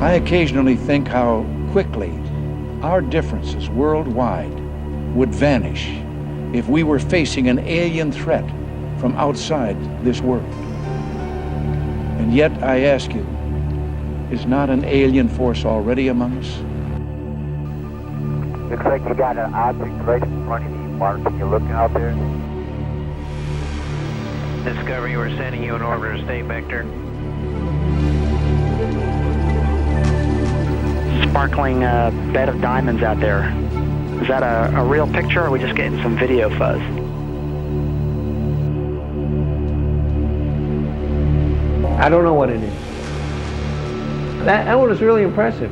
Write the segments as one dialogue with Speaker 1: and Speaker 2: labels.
Speaker 1: I occasionally think how quickly our differences worldwide would vanish if we were facing an alien threat from outside this world. And yet, I ask you, is not an alien force already among us?
Speaker 2: Looks like you got an object right in front of you, Mark. Can you look out there?
Speaker 3: Discovery, we're sending you an orbiter state vector.
Speaker 4: Sparkling bed of diamonds out there. Is that a real picture, or are we just getting some video fuzz?
Speaker 5: I don't know what it is. That one is really impressive.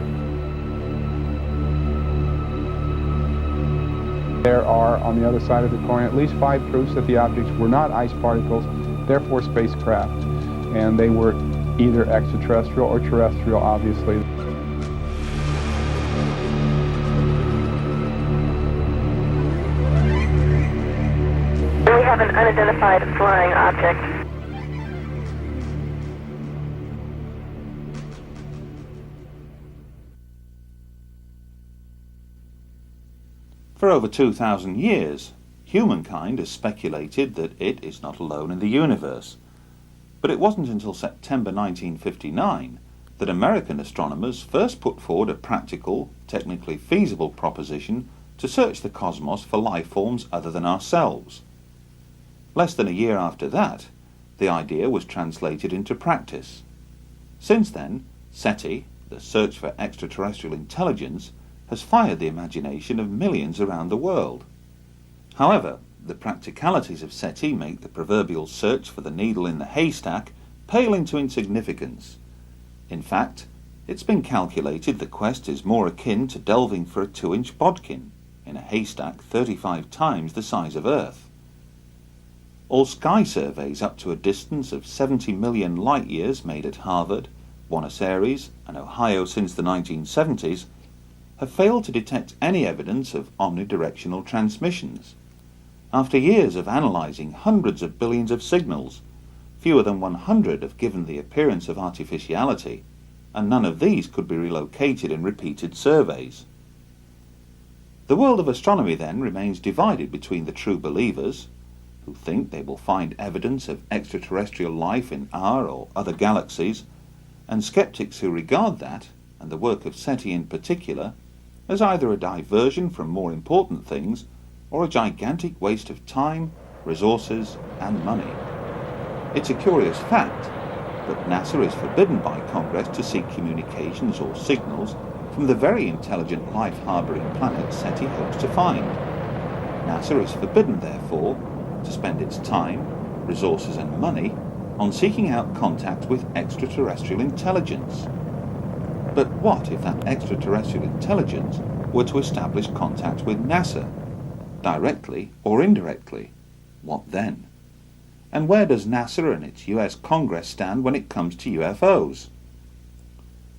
Speaker 6: There are, on the other side of the coin, at least 5 proofs that the objects were not ice particles, therefore spacecraft, and they were either extraterrestrial or terrestrial, obviously.
Speaker 7: We have an unidentified flying object.
Speaker 8: For over 2,000 years, humankind has speculated that it is not alone in the universe. But it wasn't until September 1959 that American astronomers first put forward a practical, technically feasible proposition to search the cosmos for life forms other than ourselves. Less than a year after that, the idea was translated into practice. Since then, SETI, the search for extraterrestrial intelligence, has fired the imagination of millions around the world. However, the practicalities of SETI make the proverbial search for the needle in the haystack pale into insignificance. In fact, it's been calculated the quest is more akin to delving for a 2-inch bodkin in a haystack 35 times the size of Earth. All sky surveys up to a distance of 70 million light-years made at Harvard, Buenos Aires and Ohio since the 1970s have failed to detect any evidence of omnidirectional transmissions. After years of analysing hundreds of billions of signals, fewer than 100 have given the appearance of artificiality, and none of these could be relocated in repeated surveys. The world of astronomy then remains divided between the true believers, who think they will find evidence of extraterrestrial life in our or other galaxies, and skeptics who regard that, and the work of SETI in particular, as either a diversion from more important things or a gigantic waste of time, resources and money. It's a curious fact, but NASA is forbidden by Congress to seek communications or signals from the very intelligent life-harbouring planet SETI hopes to find. NASA is forbidden, therefore, to spend its time, resources and money on seeking out contact with extraterrestrial intelligence. But what if that extraterrestrial intelligence were to establish contact with NASA, directly or indirectly? What then? And where does NASA and its US Congress stand when it comes to UFOs?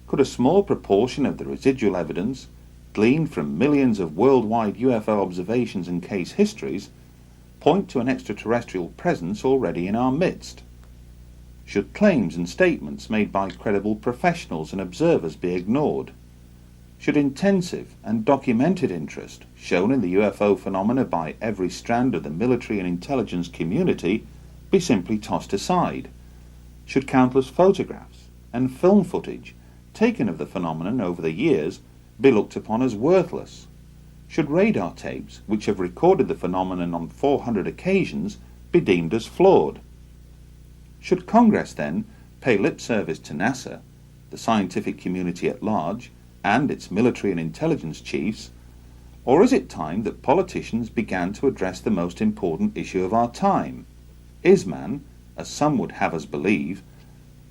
Speaker 8: Could a small proportion of the residual evidence, gleaned from millions of worldwide UFO observations and case histories, point to an extraterrestrial presence already in our midst? Should claims and statements made by credible professionals and observers be ignored? Should intensive and documented interest shown in the UFO phenomena by every strand of the military and intelligence community be simply tossed aside? Should countless photographs and film footage taken of the phenomenon over the years be looked upon as worthless? Should radar tapes, which have recorded the phenomenon on 400 occasions, be deemed as flawed? Should Congress then pay lip service to NASA, the scientific community at large, and its military and intelligence chiefs, or is it time that politicians began to address the most important issue of our time? Is man, as some would have us believe,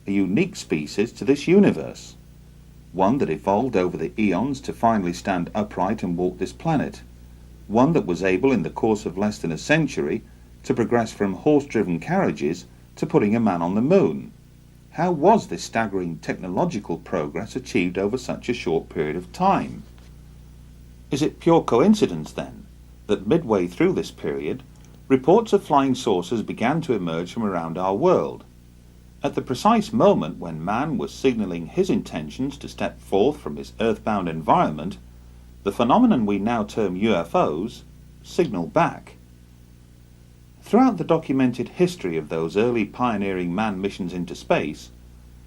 Speaker 8: a unique species to this universe, one that evolved over the eons to finally stand upright and walk this planet, one that was able in the course of less than a century to progress from horse-driven carriages to putting a man on the moon? How was this staggering technological progress achieved over such a short period of time? Is it pure coincidence, then, that midway through this period, reports of flying saucers began to emerge from around our world? At the precise moment when man was signalling his intentions to step forth from his earthbound environment, the phenomenon we now term UFOs signal back. Throughout the documented history of those early pioneering manned missions into space,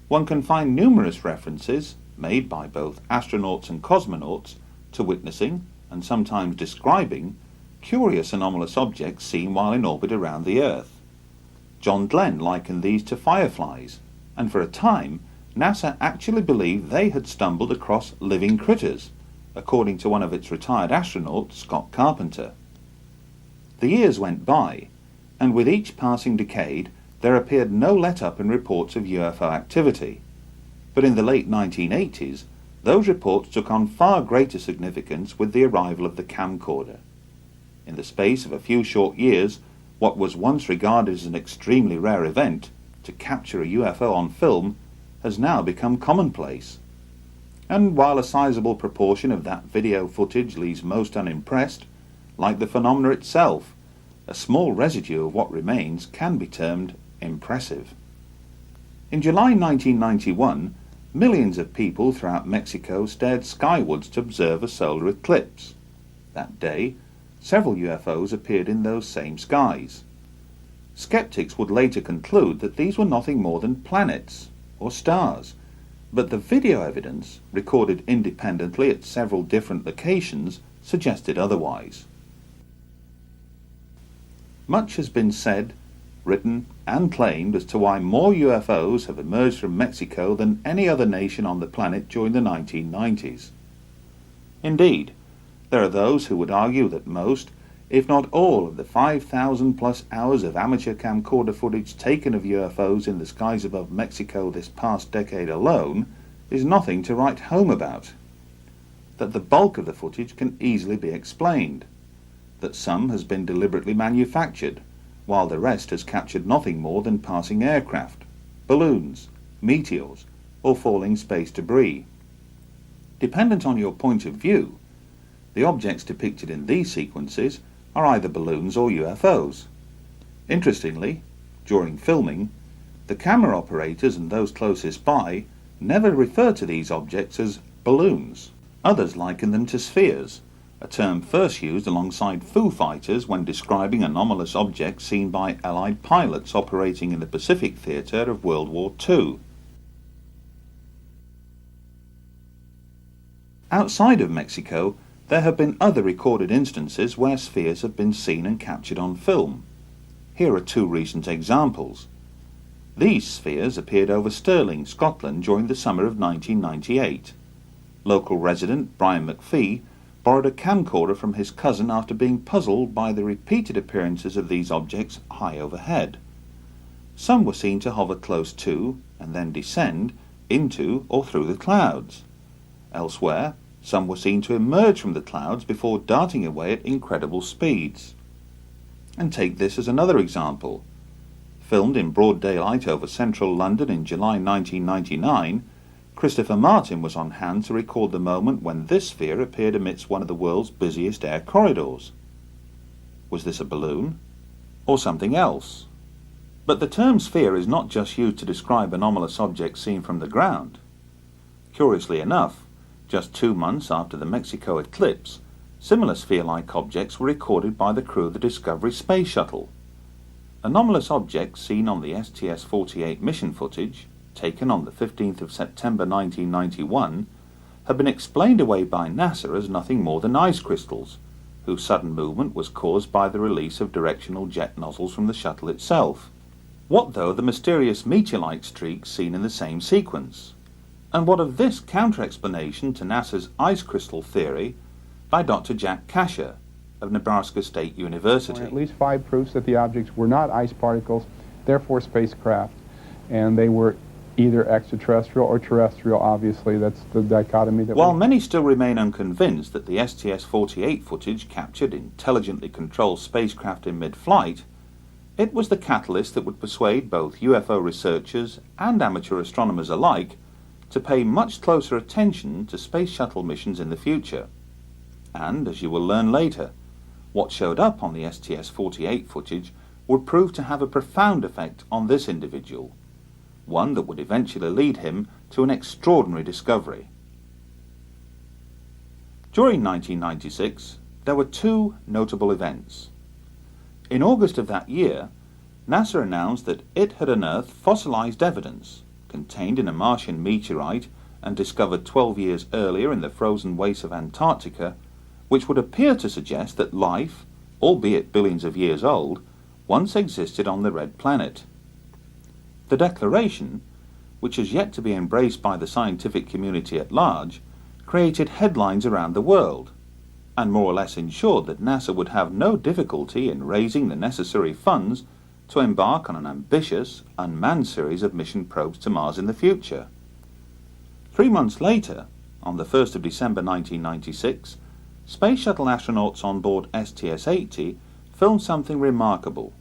Speaker 8: one can find numerous references, made by both astronauts and cosmonauts, to witnessing, and sometimes describing, curious anomalous objects seen while in orbit around the Earth. John Glenn likened these to fireflies, and for a time NASA actually believed they had stumbled across living critters, according to one of its retired astronauts, Scott Carpenter. The years went by, and with each passing decade there appeared no let-up in reports of UFO activity. But in the late 1980s, those reports took on far greater significance with the arrival of the camcorder. In the space of a few short years, what was once regarded as an extremely rare event, to capture a UFO on film, has now become commonplace. And while a sizable proportion of that video footage leaves most unimpressed, like the phenomena itself, a small residue of what remains can be termed impressive. In July 1991, millions of people throughout Mexico stared skywards to observe a solar eclipse. That day, several UFOs appeared in those same skies. Skeptics would later conclude that these were nothing more than planets or stars, but the video evidence, recorded independently at several different locations, suggested otherwise. Much has been said, written, and claimed as to why more UFOs have emerged from Mexico than any other nation on the planet during the 1990s. Indeed, there are those who would argue that most, if not all, of the 5,000 plus hours of amateur camcorder footage taken of UFOs in the skies above Mexico this past decade alone is nothing to write home about. That the bulk of the footage can easily be explained. That some has been deliberately manufactured, while the rest has captured nothing more than passing aircraft, balloons, meteors, or falling space debris. Dependent on your point of view, the objects depicted in these sequences are either balloons or UFOs. Interestingly, during filming, the camera operators and those closest by never refer to these objects as balloons. Others liken them to spheres, a term first used alongside Foo Fighters when describing anomalous objects seen by Allied pilots operating in the Pacific theatre of World War II. Outside of Mexico, there have been other recorded instances where spheres have been seen and captured on film. Here are two recent examples. These spheres appeared over Stirling, Scotland during the summer of 1998. Local resident Brian McPhee borrowed a camcorder from his cousin after being puzzled by the repeated appearances of these objects high overhead. Some were seen to hover close to and then descend into or through the clouds. Elsewhere, some were seen to emerge from the clouds before darting away at incredible speeds. And take this as another example. Filmed in broad daylight over central London in July 1999, Christopher Martin was on hand to record the moment when this sphere appeared amidst one of the world's busiest air corridors. Was this a balloon? Or something else? But the term sphere is not just used to describe anomalous objects seen from the ground. Curiously enough, just 2 months after the Mexico eclipse, similar sphere-like objects were recorded by the crew of the Discovery space shuttle. Anomalous objects seen on the STS-48 mission footage, taken on the 15th of September 1991, have been explained away by NASA as nothing more than ice crystals, whose sudden movement was caused by the release of directional jet nozzles from the shuttle itself. What though the mysterious meteor-like streaks seen in the same sequence? And what of this counter-explanation to NASA's ice crystal theory by Dr. Jack Kasher of Nebraska State University?
Speaker 6: At least 5 proofs that the objects were not ice particles, therefore spacecraft, and they were either extraterrestrial or terrestrial. Obviously, that's the dichotomy that
Speaker 8: While many still remain unconvinced that the STS-48 footage captured intelligently controlled spacecraft in mid-flight, it was the catalyst that would persuade both UFO researchers and amateur astronomers alike to pay much closer attention to space shuttle missions in the future. And, as you will learn later, what showed up on the STS-48 footage would prove to have a profound effect on this individual. one that would eventually lead him to an extraordinary discovery. During 1996, there were two notable events. In August of that year, NASA announced that it had unearthed fossilized evidence contained in a Martian meteorite and discovered 12 years earlier in the frozen wastes of Antarctica, which would appear to suggest that life, albeit billions of years old, once existed on the red planet. The declaration, which has yet to be embraced by the scientific community at large, created headlines around the world, and more or less ensured that NASA would have no difficulty in raising the necessary funds to embark on an ambitious, unmanned series of mission probes to Mars in the future. 3 months later, on the 1st of December 1996, Space Shuttle astronauts on board STS-80 filmed something remarkable.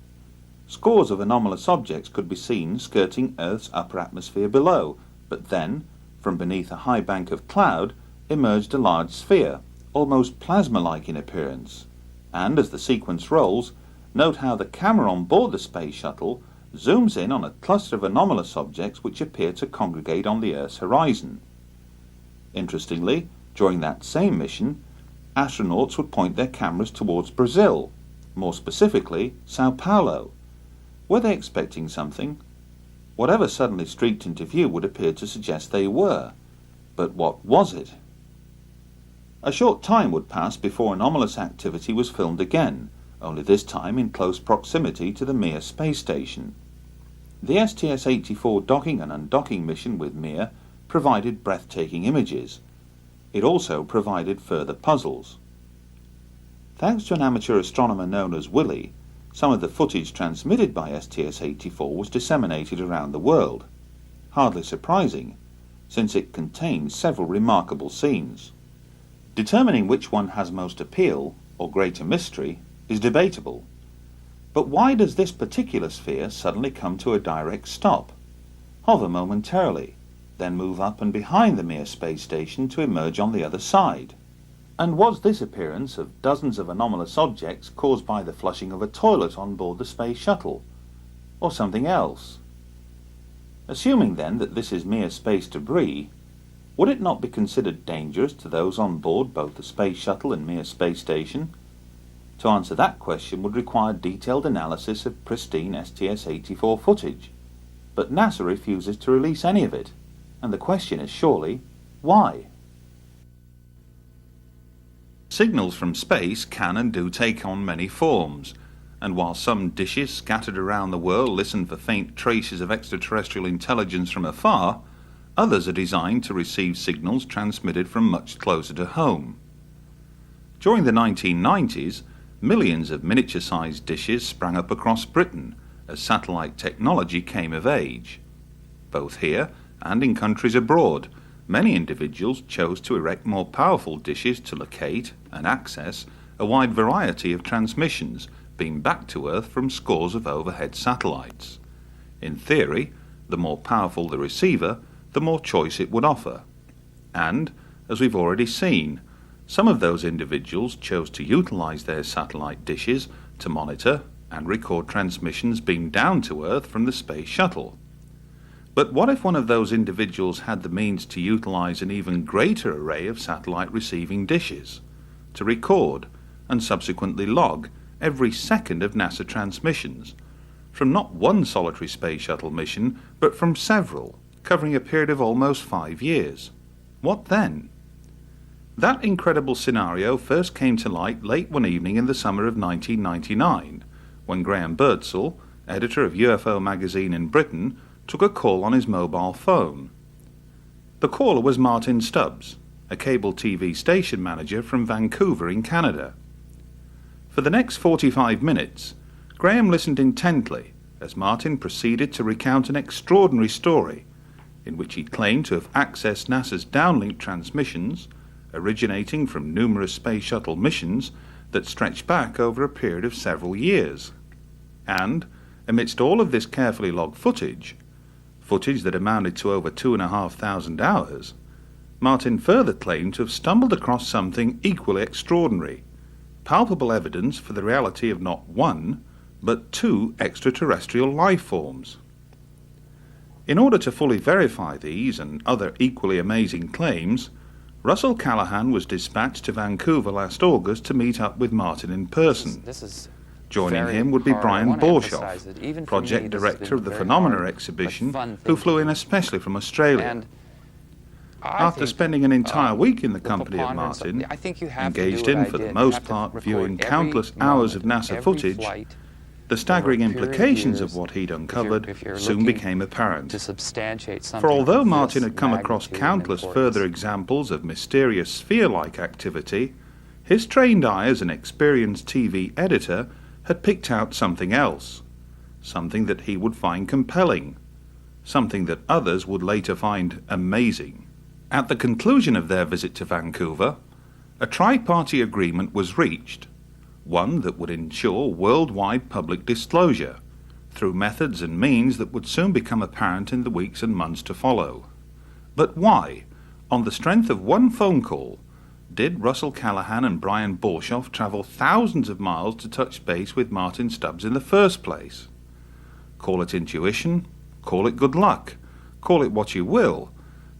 Speaker 8: Scores of anomalous objects could be seen skirting Earth's upper atmosphere below, but then, from beneath a high bank of cloud, emerged a large sphere, almost plasma-like in appearance. And as the sequence rolls, note how the camera on board the Space Shuttle zooms in on a cluster of anomalous objects which appear to congregate on the Earth's horizon. Interestingly, during that same mission, astronauts would point their cameras towards Brazil, more specifically Sao Paulo. Were they expecting something? Whatever suddenly streaked into view would appear to suggest they were. But what was it? A short time would pass before anomalous activity was filmed again, only this time in close proximity to the Mir space station. The STS-84 docking and undocking mission with Mir provided breathtaking images. It also provided further puzzles. Thanks to an amateur astronomer known as Willie, some of the footage transmitted by STS-84 was disseminated around the world. Hardly surprising, since it contains several remarkable scenes. Determining which one has most appeal, or greater mystery, is debatable. But why does this particular sphere suddenly come to a direct stop, hover momentarily, then move up and behind the Mir space station to emerge on the other side? And was this appearance of dozens of anomalous objects caused by the flushing of a toilet on board the Space Shuttle, or something else? Assuming then that this is mere space debris, would it not be considered dangerous to those on board both the Space Shuttle and Mir space station? To answer that question would require detailed analysis of pristine STS-84 footage, but NASA refuses to release any of it, and the question is surely, why? Signals from space can and do take on many forms, and while some dishes scattered around the world listen for faint traces of extraterrestrial intelligence from afar, others are designed to receive signals transmitted from much closer to home. During the 1990s, millions of miniature-sized dishes sprang up across Britain as satellite technology came of age. Both here and in countries abroad, many individuals chose to erect more powerful dishes to locate and access a wide variety of transmissions being back to Earth from scores of overhead satellites. In theory, the more powerful the receiver, the more choice it would offer. And, as we've already seen, some of those individuals chose to utilize their satellite dishes to monitor and record transmissions beamed down to Earth from the Space Shuttle. But what if one of those individuals had the means to utilize an even greater array of satellite receiving dishes, to record and subsequently log every second of NASA transmissions, from not one solitary Space Shuttle mission, but from several, covering a period of almost 5 years? What then? That incredible scenario first came to light late one evening in the summer of 1999, when Graham Birdsall, editor of UFO magazine in Britain, took a call on his mobile phone. The caller was Martin Stubbs, a cable TV station manager from Vancouver in Canada. For the next 45 minutes, Graham listened intently as Martin proceeded to recount an extraordinary story in which he claimed to have accessed NASA's downlink transmissions originating from numerous Space Shuttle missions that stretched back over a period of several years. And, amidst all of this carefully logged footage that amounted to over 2,500 hours, Martin further claimed to have stumbled across something equally extraordinary, palpable evidence for the reality of not one, but 2 extraterrestrial life forms. In order to fully verify these and other equally amazing claims, Russell Callahan was dispatched to Vancouver last August to meet up with Martin in person. Joining him would be Brian Borshoff, project director of the Phenomena exhibition, who flew in especially from Australia. After spending an entire week in the company of Martin, engaged in, for the most part, viewing countless hours of NASA footage, the staggering implications of what he'd uncovered soon became apparent. For although Martin had come across countless further examples of mysterious sphere-like activity, his trained eye as an experienced TV editor had picked out something else, something that he would find compelling, something that others would later find amazing. At the conclusion of their visit to Vancouver, a tri-party agreement was reached, one that would ensure worldwide public disclosure, through methods and means that would soon become apparent in the weeks and months to follow. But why, on the strength of one phone call, did Russell Callahan and Brian Borshoff travel thousands of miles to touch base with Martin Stubbs in the first place? Call it intuition, call it good luck, call it what you will,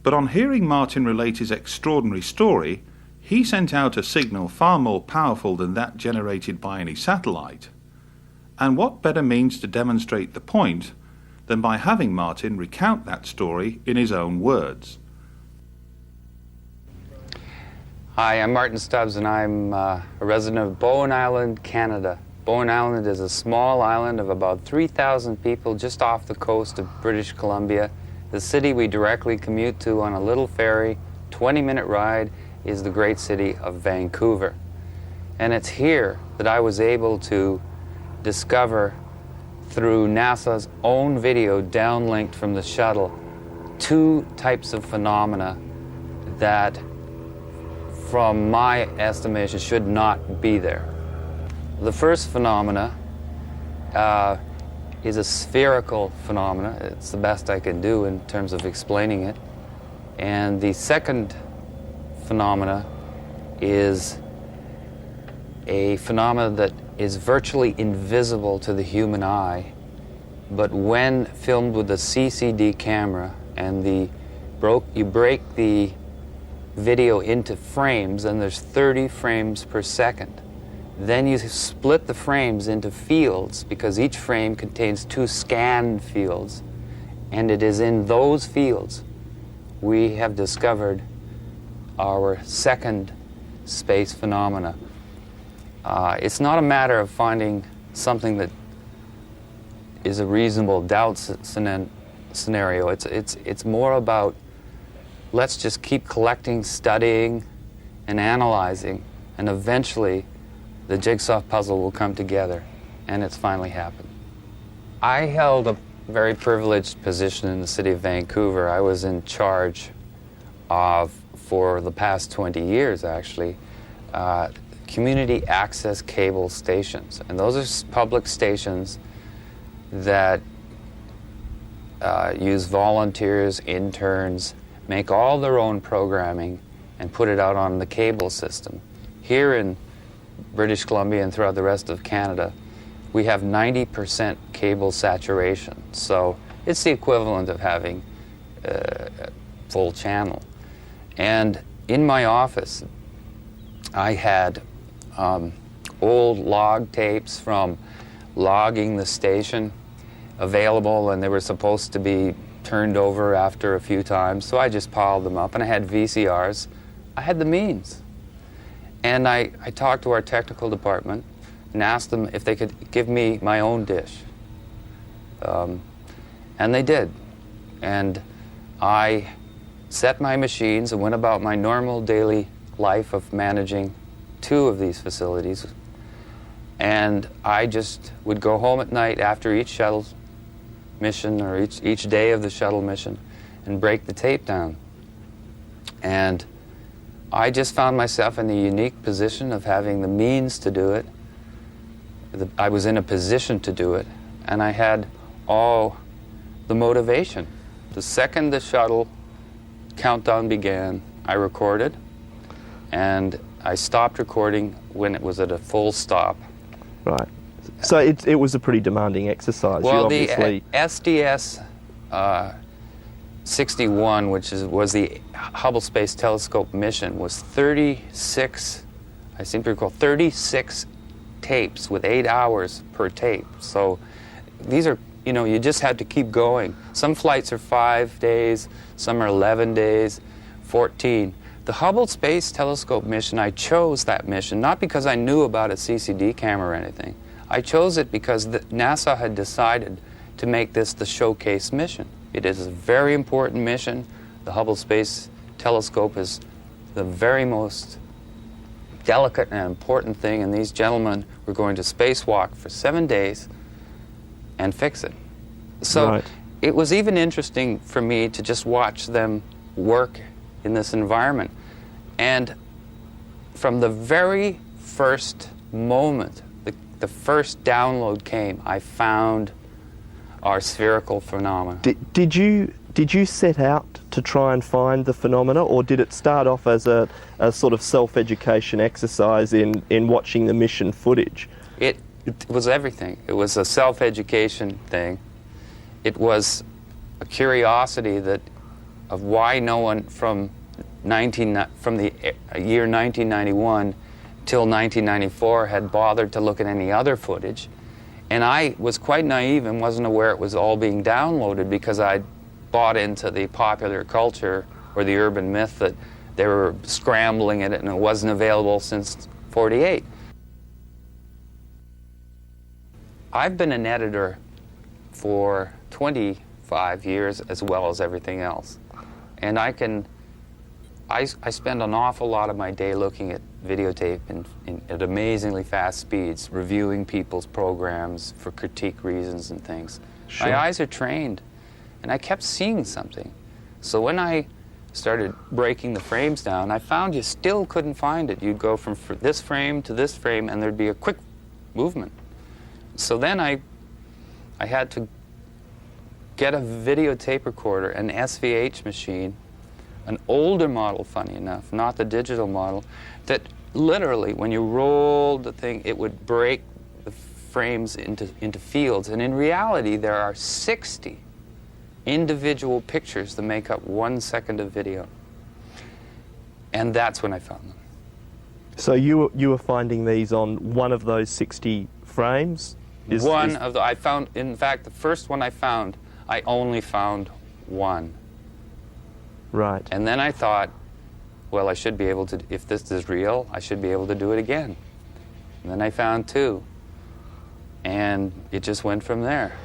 Speaker 8: but on hearing Martin relate his extraordinary story, he sent out a signal far more powerful than that generated by any satellite. And what better means to demonstrate the point than by having Martin recount that story in his own words?
Speaker 9: Hi, I'm Martin Stubbs, and I'm a resident of Bowen Island, Canada. Bowen Island is a small island of about 3,000 people just off the coast of British Columbia. The city we directly commute to on a little ferry, 20-minute ride, is the great city of Vancouver. And it's here that I was able to discover, through NASA's own video downlinked from the shuttle, two types of phenomena that, from my estimation, should not be there. The first phenomena is a spherical phenomena. It's the best I can do in terms of explaining it. And the second phenomena is a phenomena that is virtually invisible to the human eye, but when filmed with a CCD camera and you break the video into frames, and there's 30 frames per second. Then you split the frames into fields, because each frame contains 2 scan fields, and it is in those fields we have discovered our second space phenomena. It's not a matter of finding something that is a reasonable doubt scenario. It's more about, let's just keep collecting, studying, and analyzing, and eventually the jigsaw puzzle will come together, and it's finally happened. I held a very privileged position in the city of Vancouver. I was in charge of, for the past 20 years actually, community access cable stations. And those are public stations that use volunteers, interns, make all their own programming, and put it out on the cable system. Here in British Columbia and throughout the rest of Canada, we have 90% cable saturation. So it's the equivalent of having a full channel. And in my office, I had old log tapes from logging the station available, and they were supposed to be turned over after a few times, so I just piled them up. And I had VCRs. I had the means. And I talked to our technical department and asked them if they could give me my own dish. And they did. And I set my machines and went about my normal daily life of managing 2 of these facilities. And I just would go home at night after each shuttle mission, or each day of the shuttle mission, and break the tape down. And I just found myself in the unique position of having the means to do it. I was in a position to do it, and I had all the motivation. The second the shuttle countdown began, I recorded, and I stopped recording when it was at a full stop.
Speaker 10: Right. So it was a pretty demanding exercise.
Speaker 9: Well,
Speaker 10: you obviously...
Speaker 9: the SDS 61, which was the Hubble Space Telescope mission, was 36, I seem to recall, 36 tapes with 8 hours per tape. So these are, you know, you just had to keep going. Some flights are 5 days, some are 11 days, 14. The Hubble Space Telescope mission, I chose that mission not because I knew about a CCD camera or anything. I chose it because NASA had decided to make this the showcase mission. It is a very important mission. The Hubble Space Telescope is the very most delicate and important thing, and these gentlemen were going to spacewalk for 7 days and fix it. So
Speaker 10: Right.
Speaker 9: it was even interesting for me to just watch them work in this environment. And from the very first moment, the first download came, I found our spherical phenomena.
Speaker 10: Did you set out to try and find the phenomena, or did it start off as a sort of self-education exercise in watching the mission footage?
Speaker 9: It was everything. It was a self-education thing. It was a curiosity of why no one from the year 1991 till 1994 had bothered to look at any other footage. And I was quite naive and wasn't aware it was all being downloaded because I'd bought into the popular culture or the urban myth that they were scrambling at it and it wasn't available since '48. I've been an editor for 25 years as well as everything else. And I spend an awful lot of my day looking at videotape at amazingly fast speeds, reviewing people's programs for critique reasons and things.
Speaker 10: Sure.
Speaker 9: My eyes are trained, and I kept seeing something. So when I started breaking the frames down, I found you still couldn't find it. You'd go from this frame to this frame, and there'd be a quick movement. So then I had to get a videotape recorder, an SVH machine, an older model, funny enough, not the digital model, that literally, when you rolled the thing, it would break the frames into fields. And in reality, there are 60 individual pictures that make up 1 second of video. And that's when I found them.
Speaker 10: So you were finding these on one of those 60 frames?
Speaker 9: I found, in fact, the first one I found, I only found one.
Speaker 10: Right.
Speaker 9: And then I thought, well, I should be able to, if this is real, I should be able to do it again. And then I found 2. And it just went from there.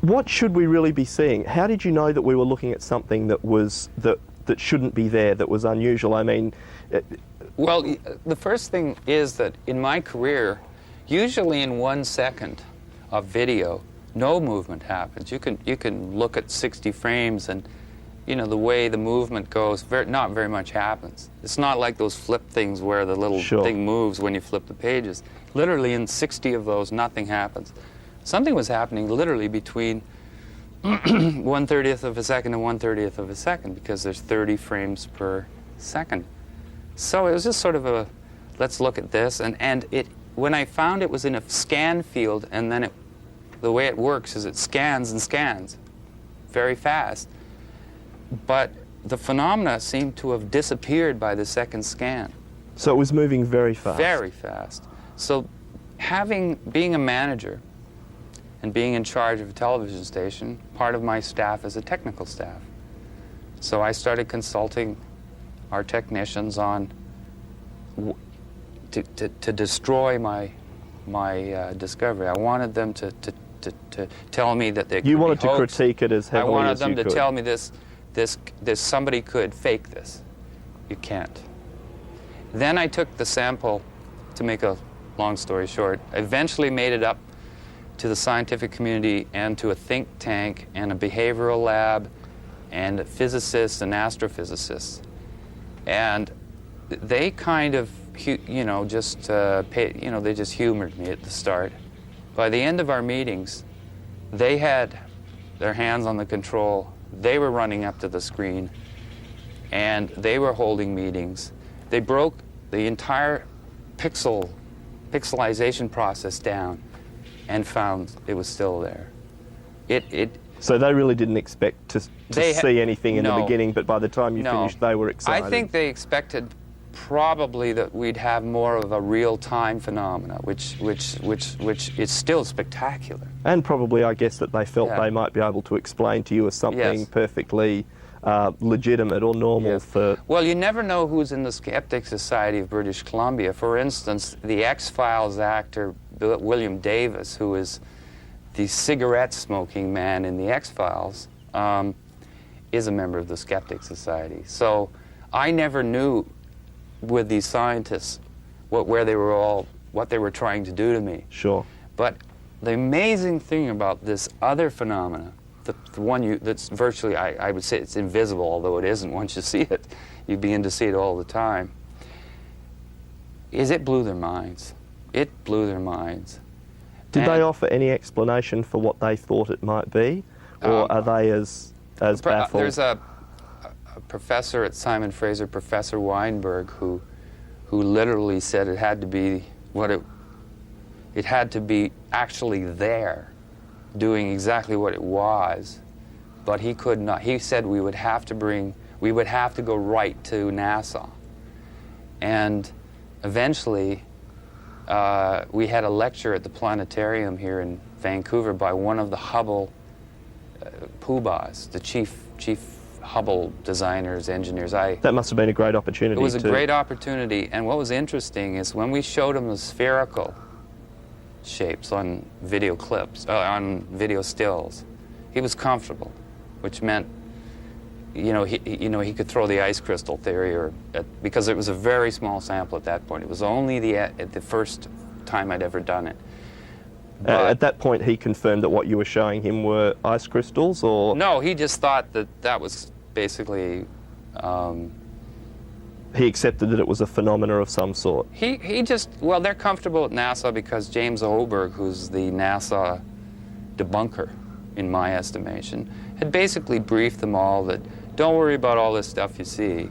Speaker 10: What should we really be seeing? How did you know that we were looking at something that shouldn't be there, that was unusual? I mean...
Speaker 9: Well, the first thing is that in my career, usually in 1 second of video, no movement happens. You can look at 60 frames and, you know, the way the movement goes, not very much happens. It's not like those flip things where the little
Speaker 10: Sure.
Speaker 9: thing moves when you flip the pages. Literally in 60 of those, nothing happens. Something was happening literally between 1/30th of a second and 1/30th of a second, because there's 30 frames per second. So it was just sort of a, let's look at this. And when I found it was in a scan field, and then the way it works is it scans and scans very fast. But the phenomena seemed to have disappeared by the second scan.
Speaker 10: So it was moving very fast?
Speaker 9: Very fast. So being a manager and being in charge of a television station, part of my staff is a technical staff. So I started consulting our technicians on to destroy my discovery. I wanted them to tell me that they could
Speaker 10: You wanted
Speaker 9: be
Speaker 10: to
Speaker 9: hoaxed.
Speaker 10: critique it as heavily as you could.
Speaker 9: I wanted them to tell me this somebody could fake this. You can't. Then I took the sample, to make a long story short, I eventually made it up to the scientific community and to a think tank and a behavioral lab and physicists and astrophysicists. And they kind of, they just humored me at the start. By the end of our meetings, they had their hands on the control. They were running up to the screen, and they were holding meetings. They broke the entire pixelization process down and found it was still there.
Speaker 10: So they really didn't expect to see anything in the
Speaker 9: no.
Speaker 10: beginning, but by the time you
Speaker 9: No.
Speaker 10: finished, they were excited.
Speaker 9: I think they expected probably that we'd have more of a real-time phenomena, which is still spectacular.
Speaker 10: And probably, I guess, that they felt
Speaker 9: Yeah.
Speaker 10: they might be able to explain to you as something
Speaker 9: Yes.
Speaker 10: perfectly legitimate or normal
Speaker 9: Yes.
Speaker 10: for...
Speaker 9: Well, you never know who's in the Skeptic Society of British Columbia. For instance, the X-Files actor William Davis, who is the cigarette-smoking man in the X-Files, is a member of the Skeptic Society. So I never knew with these scientists what they were trying to do to me.
Speaker 10: Sure.
Speaker 9: But the amazing thing about this other phenomena, the one that's virtually, I would say it's invisible, although it isn't once you see it. You begin to see it all the time. Is it blew their minds. It blew their minds.
Speaker 10: Did they offer any explanation for what they thought it might be? Or are they as baffled?
Speaker 9: There's a professor at Simon Fraser, Professor Weinberg, who literally said it had to be it had to be actually there, doing exactly what it was, but he could not. He said we would have to go right to NASA, and eventually we had a lecture at the planetarium here in Vancouver by one of the Hubble poobahs, the chief Hubble designers, engineers.
Speaker 10: That must have been a great opportunity.
Speaker 9: It was a great opportunity, and what was interesting is when we showed him the spherical shapes on video clips, on video stills, he was comfortable, which meant, he could throw the ice crystal theory, because it was a very small sample at that point. It was only the first time I'd ever done it.
Speaker 10: At that point, he confirmed that what you were showing him were ice crystals, or...?
Speaker 9: No, he just thought that was basically...
Speaker 10: He accepted that it was a phenomena of some sort.
Speaker 9: He just, well, they're comfortable at NASA because James Oberg, who's the NASA debunker, in my estimation, had basically briefed them all that don't worry about all this stuff you see,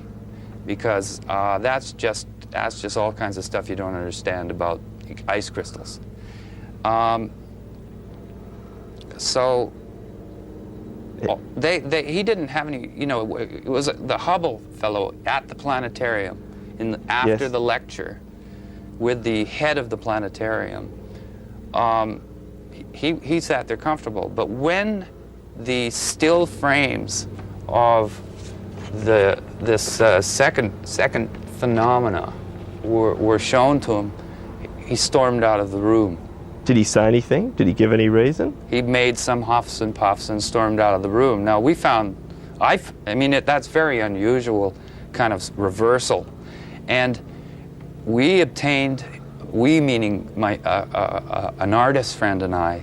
Speaker 9: because that's just all kinds of stuff you don't understand about ice crystals. So he didn't have any, it was the Hubble fellow at the planetarium after the lecture with the head of the planetarium. He sat there comfortable, but when the still frames of this second phenomena were shown to him, he stormed out of the room.
Speaker 10: Did he say anything? Did he give any reason?
Speaker 9: He made some huffs and puffs and stormed out of the room. Now we found, that's very unusual kind of reversal, and we obtained, meaning an artist friend and I,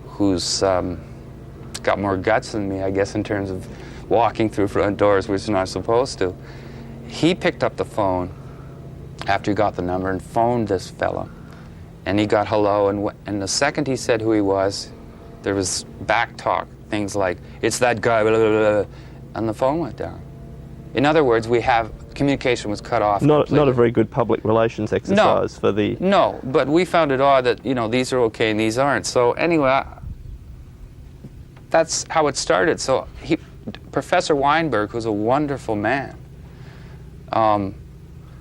Speaker 9: who's got more guts than me, I guess, in terms of walking through front doors, which you're not supposed to. He picked up the phone after he got the number and phoned this fellow. And he got hello, and the second he said who he was, there was back talk, things like, it's that guy, blah, blah, blah, and the phone went down. In other words, communication was cut off.
Speaker 10: Not a very good public relations exercise for the...
Speaker 9: No, but we found it odd that, these are okay and these aren't. So anyway, that's how it started. So Professor Weinberg, who's a wonderful man,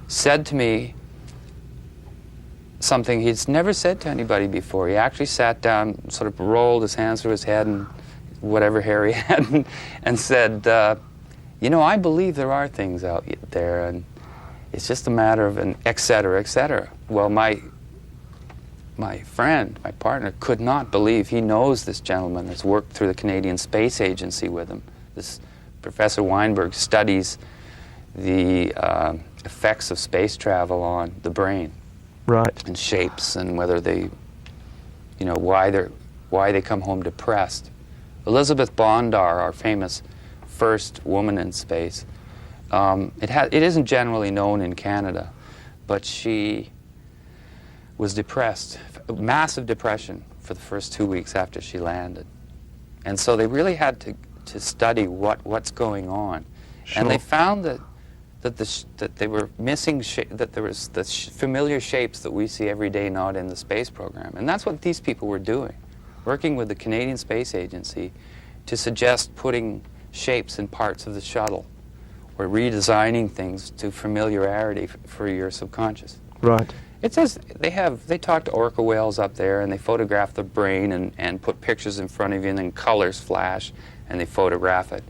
Speaker 9: said to me something he's never said to anybody before. He actually sat down, sort of rolled his hands through his head and whatever hair he had, and said, I believe there are things out there, and it's just a matter of an et cetera, et cetera. Well, my friend, my partner, could not believe. He knows this gentleman, has worked through the Canadian Space Agency with him. This Professor Weinberg studies the effects of space travel on the brain.
Speaker 10: Right.
Speaker 9: And shapes, and whether they, why they come home depressed. Elizabeth Bondar, our famous first woman in space, it isn't generally known in Canada, but she was depressed, massive depression for the first 2 weeks after she landed, and so they really had to study what's going on,
Speaker 10: Sure.
Speaker 9: and they found that they were missing, that there was familiar shapes that we see every day not in the space program. And that's what these people were doing. working with the Canadian Space Agency to suggest putting shapes in parts of the shuttle or redesigning things to familiarity for your subconscious.
Speaker 10: Right.
Speaker 9: It says they talk to orca whales up there, and they photograph the brain and put pictures in front of you, and then colors flash and they photograph it.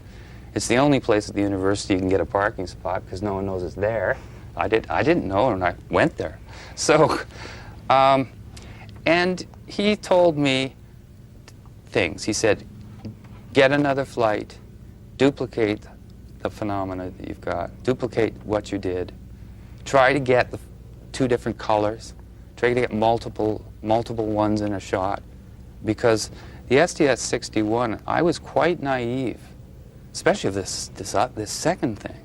Speaker 9: It's the only place at the university you can get a parking spot because no one knows it's there. I didn't know, and I went there. So, and he told me things. He said, get another flight, duplicate the phenomena that you've got, duplicate what you did, try to get the 2 different colors, try to get multiple ones in a shot, because the STS-61, I was quite naive, especially of this second thing.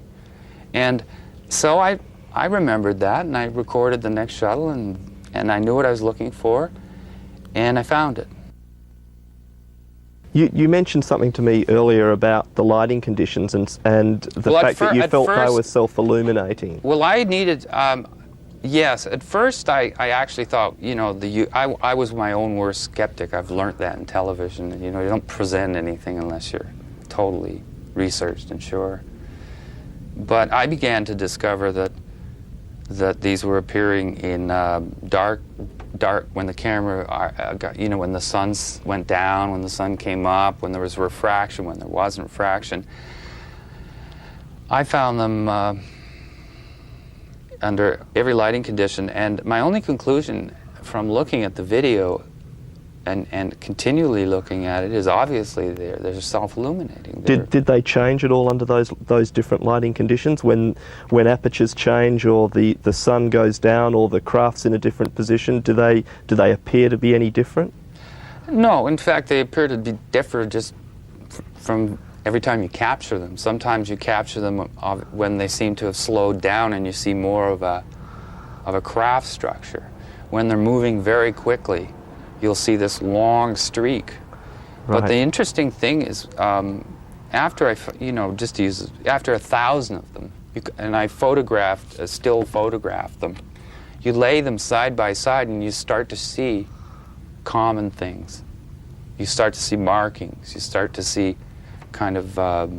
Speaker 9: And so I remembered that, and I recorded the next shuttle, and I knew what I was looking for, and I found it.
Speaker 10: You mentioned something to me earlier about the lighting conditions and the fact that you felt they were self-illuminating.
Speaker 9: Well, I needed, yes, at first I actually thought, you know, I was my own worst skeptic. I've learned that in television. You know, you don't present anything unless you're totally researched and sure. But I began to discover that these were appearing in dark, when the camera, you know, when the sun went down, when the sun came up, when there was refraction, when there wasn't refraction. I found them under every lighting condition, and my only conclusion from looking at the video and continually looking at it is obviously they're self-illuminating.
Speaker 10: Did they change at all under those different lighting conditions when apertures change or the sun goes down or the craft's in a different position? Do they appear to be any different?
Speaker 9: No, in fact they appear to differ just from every time you capture them. Sometimes you capture them when they seem to have slowed down and you see more of a craft structure. When they're moving very quickly, you'll see this long streak. Right. But the interesting thing is, after after 1,000 of them, and I still photographed them, you lay them side by side and you start to see common things. You start to see markings. You start to see kind of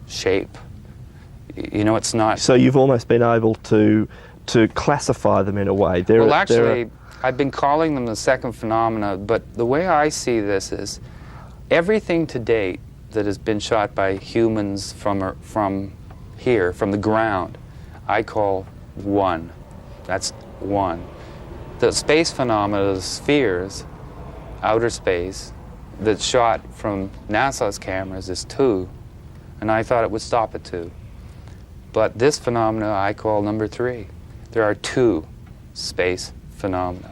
Speaker 9: shape. You know, it's not.
Speaker 10: So you've almost been able to classify them in a way.
Speaker 9: Well, actually, I've been calling them the second phenomena, but the way I see this is everything to date that has been shot by humans from here, from the ground, I call one. That's one. The space phenomena, the spheres, outer space, that's shot from NASA's cameras is 2, and I thought it would stop at 2. But this phenomena I call number 3. There are 2 space phenomena.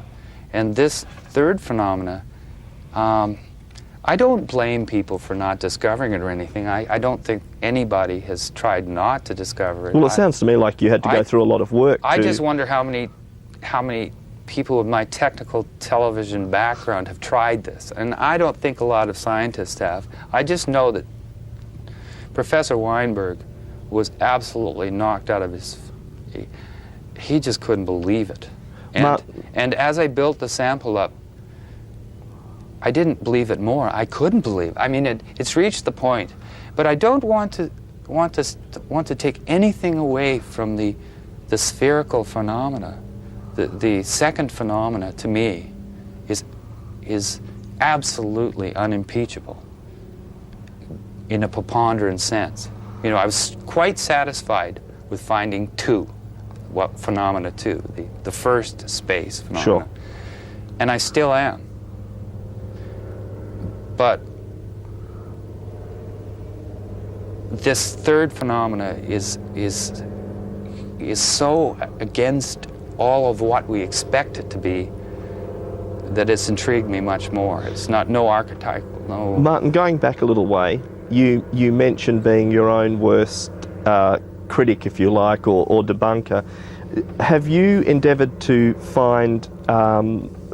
Speaker 9: And this third phenomena, I don't blame people for not discovering it or anything. I don't think anybody has tried not to discover it.
Speaker 10: Well, it sounds to me like you had to go through a lot of work.
Speaker 9: I just wonder how many people with my technical television background have tried this. And I don't think a lot of scientists have. I just know that Professor Weinberg was absolutely knocked out of his... He just couldn't believe it. And as I built the sample up, I didn't believe it more. I couldn't believe it. I mean, it's reached the point. But I don't want to take anything away from the spherical phenomena. The second phenomena, to me, is absolutely unimpeachable in a preponderant sense. You know, I was quite satisfied with finding 2. What phenomena 2, the first space phenomena.
Speaker 10: Sure.
Speaker 9: And I still am. But this third phenomena is so against all of what we expect it to be that it's intrigued me much more. It's no archetypal, no...
Speaker 10: Martin, going back a little way, you mentioned being your own worst critic, if you like, or debunker. Have you endeavoured to find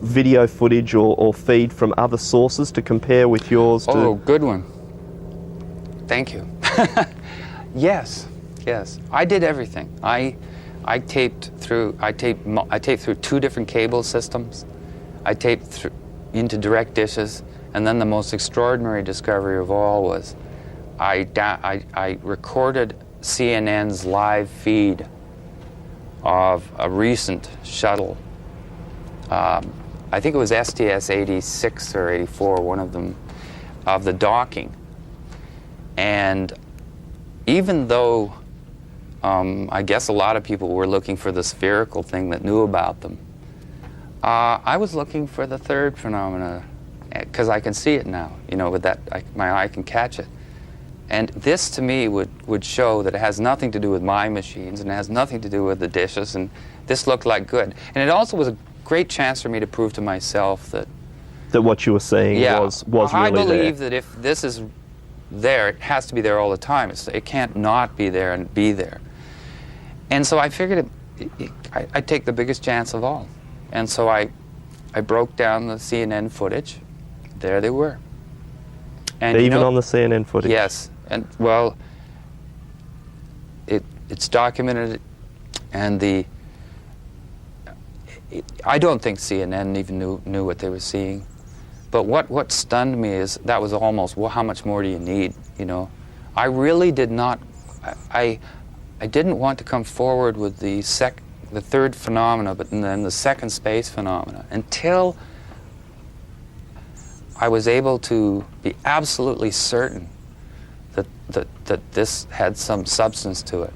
Speaker 10: video footage or feed from other sources to compare with yours?
Speaker 9: Oh, good one. Thank you. Yes. I did everything. I taped through 2 different cable systems. I taped into direct dishes, And then the most extraordinary discovery of all was I recorded CNN's live feed of a recent shuttle. I think it was STS-86 or 84, one of them, of the docking. And even though I guess a lot of people were looking for the spherical thing that knew about them, I was looking for the third phenomena, because I can see it now, you know, with that, my eye can catch it. And this to me would show that it has nothing to do with my machines, and it has nothing to do with the dishes, and this looked like good. And it also was a great chance for me to prove to myself that
Speaker 10: what you were seeing was really there.
Speaker 9: I believe that if this is there, it has to be there all the time. It can't not be there and be there. And so I figured I'd take the biggest chance of all. And so I broke down the CNN footage. There they were. And
Speaker 10: even on the CNN footage?
Speaker 9: Yes. And, well, it's documented, and I don't think CNN even knew what they were seeing. But what stunned me is that was almost, well, how much more do you need, you know? I really did not, I didn't want to come forward with the third phenomena, but then the second space phenomena, until I was able to be absolutely certain that this had some substance to it.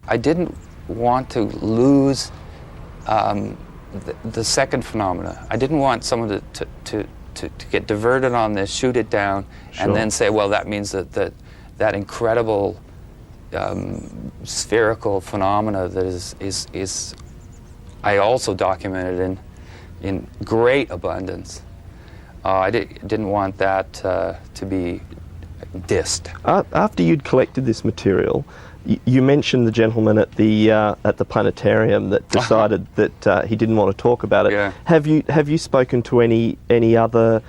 Speaker 9: I didn't want to lose the second phenomena. I didn't want someone to get diverted on this, shoot it down,
Speaker 10: Sure.
Speaker 9: and then say, well, that means that incredible spherical phenomena that is I also documented in great abundance. I didn't want that to be dissed.
Speaker 10: After you'd collected this material, you mentioned the gentleman at the planetarium that decided that he didn't want to talk about it.
Speaker 9: Yeah.
Speaker 10: Have you spoken to any other?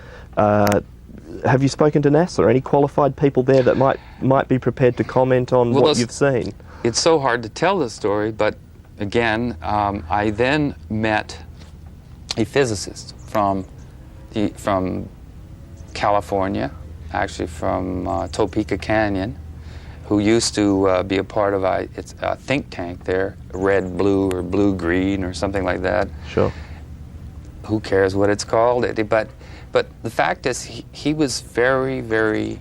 Speaker 10: Have you spoken to NASA? Any qualified people there that might be prepared to comment on what you've seen?
Speaker 9: It's so hard to tell the story, but again, I then met a physicist from California, actually from Topeka Canyon, who used to be a part of a think tank there, red, blue, or blue-green, or something like that.
Speaker 10: Sure.
Speaker 9: Who cares what it's called? But the fact is, he was very, very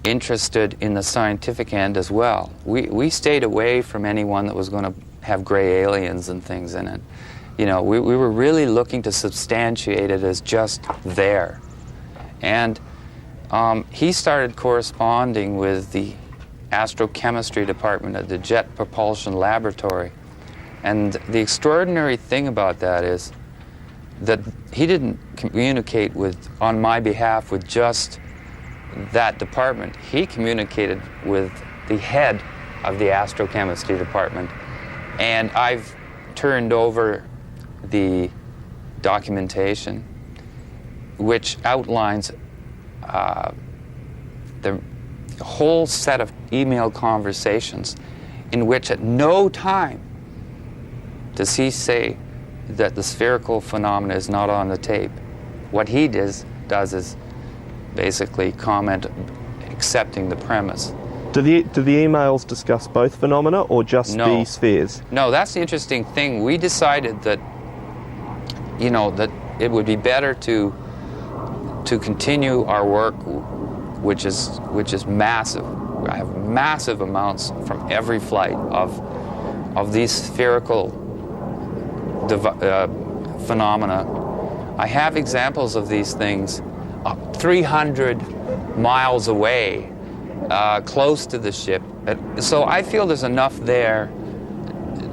Speaker 9: interested in the scientific end as well. We stayed away from anyone that was going to have gray aliens and things in it. You know, we were really looking to substantiate it as just there. And he started corresponding with the astrochemistry department at the Jet Propulsion Laboratory. And the extraordinary thing about that is that he didn't communicate on my behalf with just that department. He communicated with the head of the astrochemistry department. And I've turned over the documentation which outlines the whole set of email conversations in which at no time does he say that the spherical phenomena is not on the tape. What he does is basically comment accepting the premise.
Speaker 10: Do the emails discuss both phenomena or just the spheres?
Speaker 9: No, that's the interesting thing. We decided that, you know, that it would be better to continue our work, which is massive. I have massive amounts from every flight of these spherical phenomena. I have examples of these things 300 miles away, close to the ship. So I feel there's enough there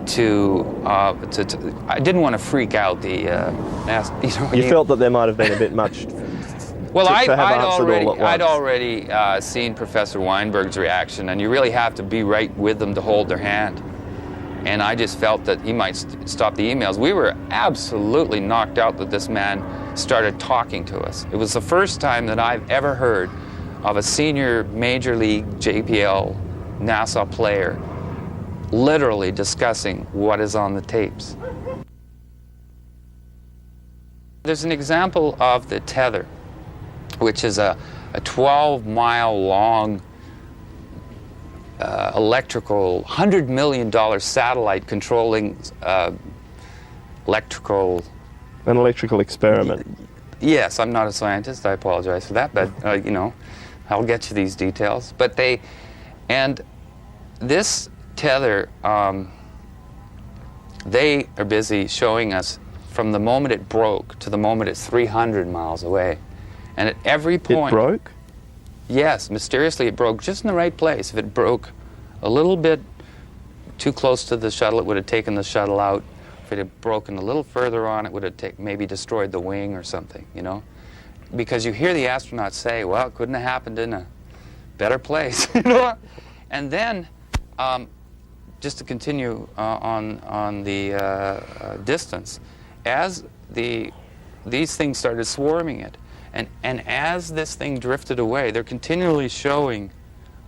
Speaker 9: to I didn't want to freak out the
Speaker 10: You felt that there might have been a bit much.
Speaker 9: Well, I'd already seen Professor Weinberg's reaction, and you really have to be right with them to hold their hand. And I just felt that he might stop the emails. We were absolutely knocked out that this man started talking to us. It was the first time that I've ever heard of a senior Major League JPL NASA player literally discussing what is on the tapes. There's an example of the tether, which is a 12-mile long electrical, $100 million satellite controlling electrical...
Speaker 10: An electrical experiment.
Speaker 9: Yes, I'm not a scientist, I apologize for that, but you know, I'll get you these details. But and this tether, they are busy showing us from the moment it broke to the moment it's 300 miles away. And at every point...
Speaker 10: It broke?
Speaker 9: Yes, mysteriously it broke just in the right place. If it broke a little bit too close to the shuttle, it would have taken the shuttle out. If it had broken a little further on, it would have maybe destroyed the wing or something, you know? Because you hear the astronauts say, well, it couldn't have happened in a better place, you know? And then, just to continue on the distance, as these things started swarming it, and as this thing drifted away, they're continually showing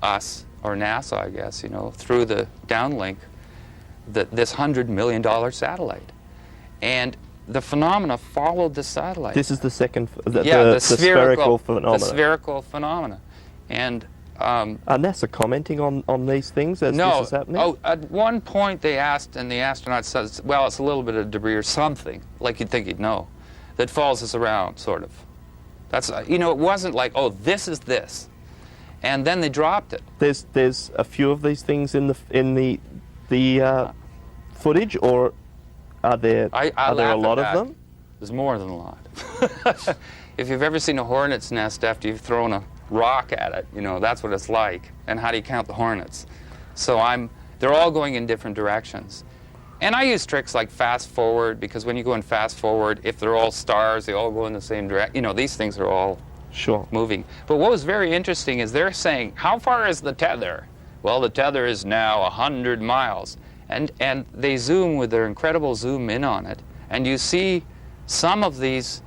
Speaker 9: us, or NASA, I guess, you know, through the downlink, this $100 million satellite. And the phenomena followed the satellite.
Speaker 10: This is the second,
Speaker 9: the
Speaker 10: spherical phenomena.
Speaker 9: The spherical phenomena. And
Speaker 10: are NASA commenting on these things as this is happening?
Speaker 9: Oh, at one point they asked, and the astronaut says, well, it's a little bit of debris or something, like you'd think he'd know, that follows us around, sort of. That's, you know, it wasn't like, oh, this is this. And then they dropped it.
Speaker 10: There's a few of these things in the footage, or are there a lot of them?
Speaker 9: There's more than a lot. If you've ever seen a hornet's nest after you've thrown a rock at it, you know, that's what it's like. And how do you count the hornets? So they're all going in different directions. And I use tricks like fast forward, because when you go in fast forward, if they're all stars, they all go in the same direction. You know, these things are all moving. But what was very interesting is they're saying, how far is the tether? Well, the tether is now 100 miles. And they zoom with their incredible zoom in on it, and you see some of these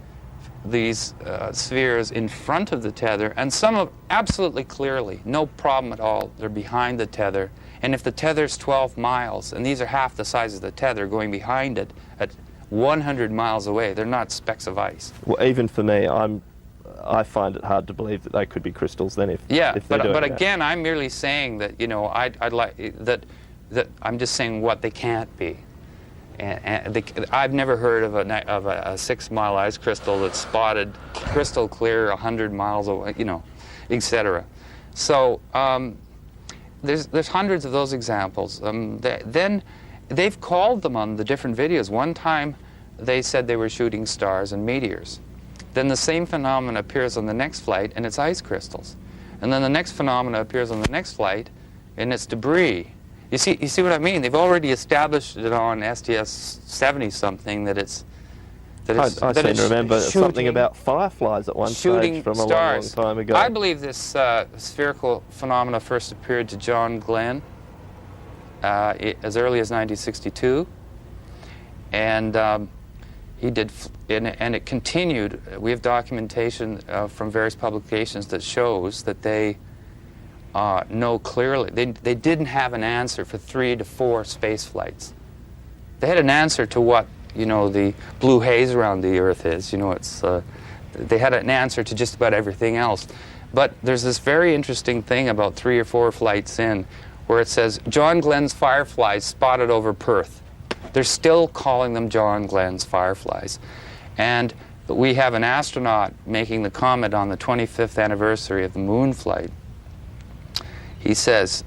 Speaker 9: spheres in front of the tether, and some of absolutely clearly, no problem at all, they're behind the tether. And if the tether's 12 miles, and these are half the size of the tether going behind it at 100 miles away, they're not specks of ice.
Speaker 10: Well, even for me, I find it hard to believe that they could be crystals then if they're doing
Speaker 9: but
Speaker 10: that.
Speaker 9: Again, I'm merely saying that, you know, I'd like that I'm just saying what they can't be. And I've never heard of a 6-mile ice crystal that's spotted crystal clear 100 miles away, you know, etc. So there's hundreds of those examples. Then they've called them on the different videos. One time they said they were shooting stars and meteors. Then the same phenomenon appears on the next flight, and it's ice crystals. And then the next phenomenon appears on the next flight, and it's debris. You see what I mean? They've already established it on STS-70 something that it's
Speaker 10: I seem to remember something about fireflies at one stage from a long time ago.
Speaker 9: I believe this spherical phenomena first appeared to John Glenn as early as 1962, and he did, and it continued. We have documentation from various publications that shows that they know clearly. They didn't have an answer for 3 to 4 space flights. They had an answer to what, you know, the blue haze around the Earth is. You know, it's they had an answer to just about everything else. But there's this very interesting thing about 3 or 4 flights in, where it says John Glenn's fireflies spotted over Perth. They're still calling them John Glenn's fireflies. And we have an astronaut making the comment on the 25th anniversary of the moon flight. He says,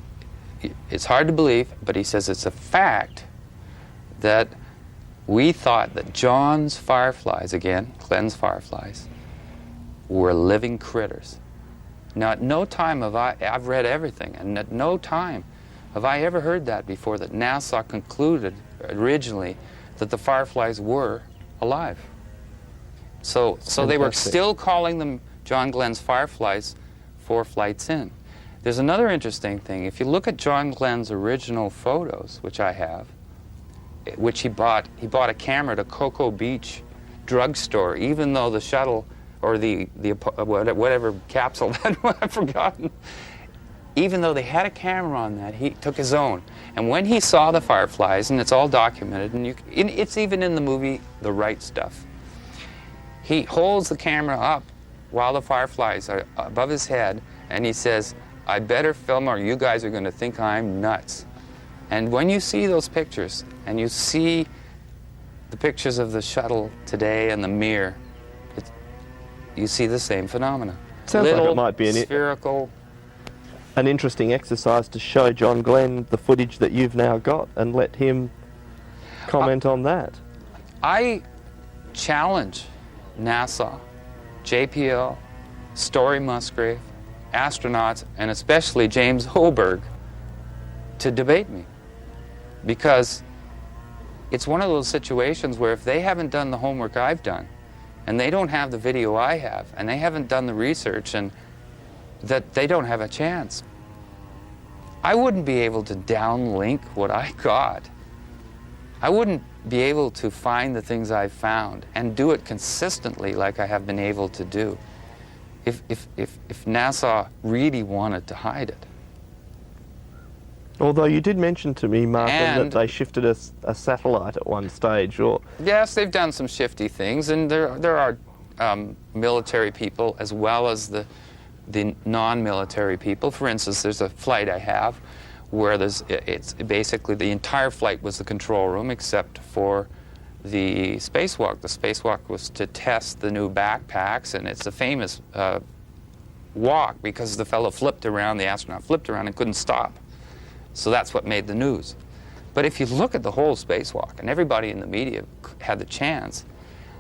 Speaker 9: it's hard to believe, but he says it's a fact that we thought that John's fireflies, again, Glenn's fireflies, were living critters. Now, at no time have I've read everything, and at no time have I ever heard that before, that NASA concluded originally that the fireflies were alive. So they were still calling them John Glenn's fireflies 4 flights in. There's another interesting thing. If you look at John Glenn's original photos, which I have, which he bought a camera at a Cocoa Beach drugstore, even though the shuttle or the whatever capsule that I've forgotten, even though they had a camera on that, he took his own. And when he saw the fireflies, and it's all documented, and it's even in the movie The Right Stuff, he holds the camera up while the fireflies are above his head, and he says, "I better film or you guys are going to think I'm nuts." And when you see those pictures, and you see the pictures of the shuttle today and the Mir, you see the same phenomena.
Speaker 10: Sounds like it might be
Speaker 9: spherical.
Speaker 10: An interesting exercise to show John Glenn the footage that you've now got and let him comment on that.
Speaker 9: I challenge NASA, JPL, Story Musgrave, astronauts, and especially James Hoberg to debate me. Because it's one of those situations where if they haven't done the homework I've done, and they don't have the video I have, and they haven't done the research, and that they don't have a chance. I wouldn't be able to downlink what I got. I wouldn't be able to find the things I've found and do it consistently like I have been able to do if NASA really wanted to hide it.
Speaker 10: Although you did mention to me, Martin, that they shifted a satellite at one stage, or...
Speaker 9: Yes, they've done some shifty things, and there are military people as well as the non-military people. For instance, there's a flight I have where it's basically the entire flight was the control room except for the spacewalk. The spacewalk was to test the new backpacks, and it's a famous walk because the fellow flipped around, the astronaut flipped around and couldn't stop. So that's what made the news. But if you look at the whole spacewalk, and everybody in the media had the chance,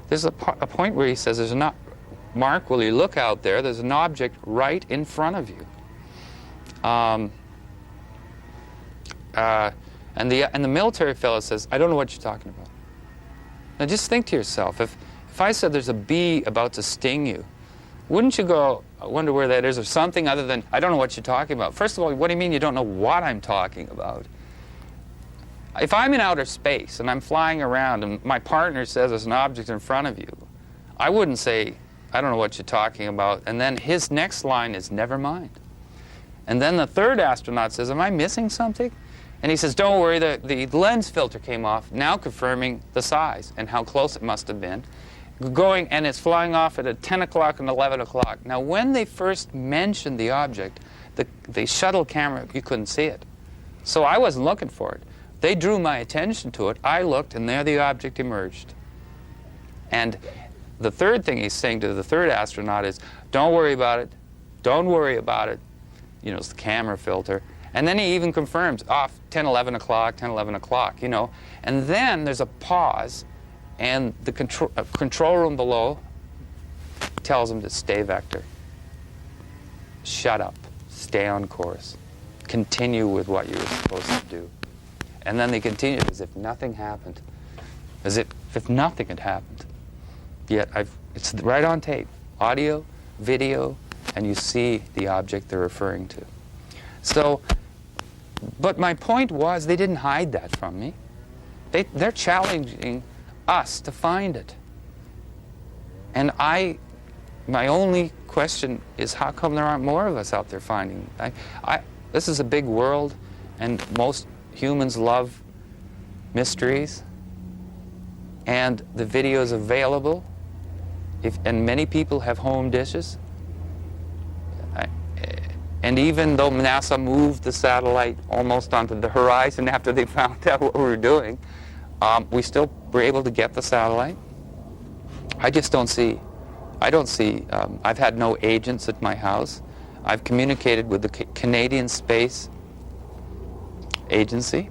Speaker 9: there's a point where he says, "There's not, Mark, will you look out there? There's an object right in front of you." And the military fellow says, "I don't know what you're talking about." Now just think to yourself, if I said there's a bee about to sting you, wouldn't you go, "I wonder where that is," or something other than, "I don't know what you're talking about"? First of all, what do you mean you don't know what I'm talking about? If I'm in outer space and I'm flying around and my partner says there's an object in front of you, I wouldn't say, "I don't know what you're talking about," and then his next line is, "Never mind." And then the third astronaut says, "Am I missing something?" And he says, "Don't worry, the lens filter came off," now confirming the size and how close it must have been. Going, and it's flying off at 10 o'clock and 11 o'clock. Now, when they first mentioned the object, the shuttle camera, you couldn't see it. So I wasn't looking for it. They drew my attention to it. I looked, and there the object emerged. And the third thing he's saying to the third astronaut is, "Don't worry about it. Don't worry about it." You know, it's the camera filter. And then he even confirms, off 10, 11 o'clock, 10, 11 o'clock, you know. And then there's a pause, and the control room below tells him to stay vector. Shut up. Stay on course. Continue with what you were supposed to do. And then they continue as if nothing happened. As if nothing had happened. Yet it's right on tape. Audio, video, and you see the object they're referring to. So, but my point was they didn't hide that from me. They're challenging us to find it. And my only question is, how come there aren't more of us out there finding it? This is a big world, and most humans love mysteries, and the video is available, and many people have home dishes. And even though NASA moved the satellite almost onto the horizon after they found out what we were doing, we still were able to get the satellite. I don't see, I've had no agents at my house. I've communicated with the Canadian Space Agency,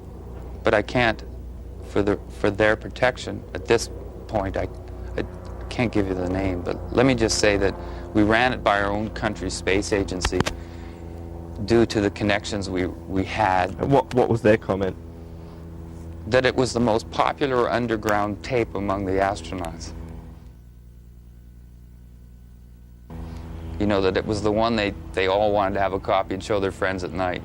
Speaker 9: but I can't, for their protection at this point, I can't give you the name, but let me just say that we ran it by our own country's space agency due to the connections we had.
Speaker 10: What was their comment?
Speaker 9: That it was the most popular underground tape among the astronauts. You know, that it was the one they all wanted to have a copy and show their friends at night.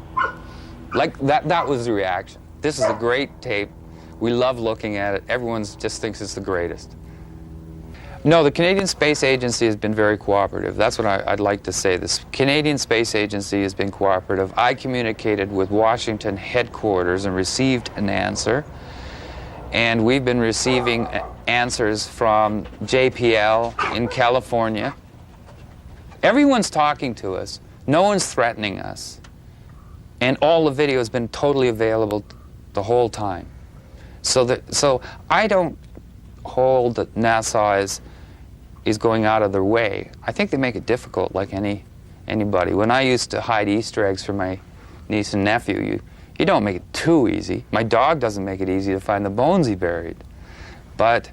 Speaker 9: Like, that was the reaction. This is a great tape. We love looking at it. Everyone just thinks it's the greatest. No, the Canadian Space Agency has been very cooperative. That's what I'd like to say. The Canadian Space Agency has been cooperative. I communicated with Washington headquarters and received an answer. And we've been receiving answers from JPL in California. Everyone's talking to us. No one's threatening us. And all the video has been totally available the whole time. So I don't hold that NASA is going out of their way. I think they make it difficult, like anybody. When I used to hide Easter eggs for my niece and nephew, you don't make it too easy. My dog doesn't make it easy to find the bones he buried. And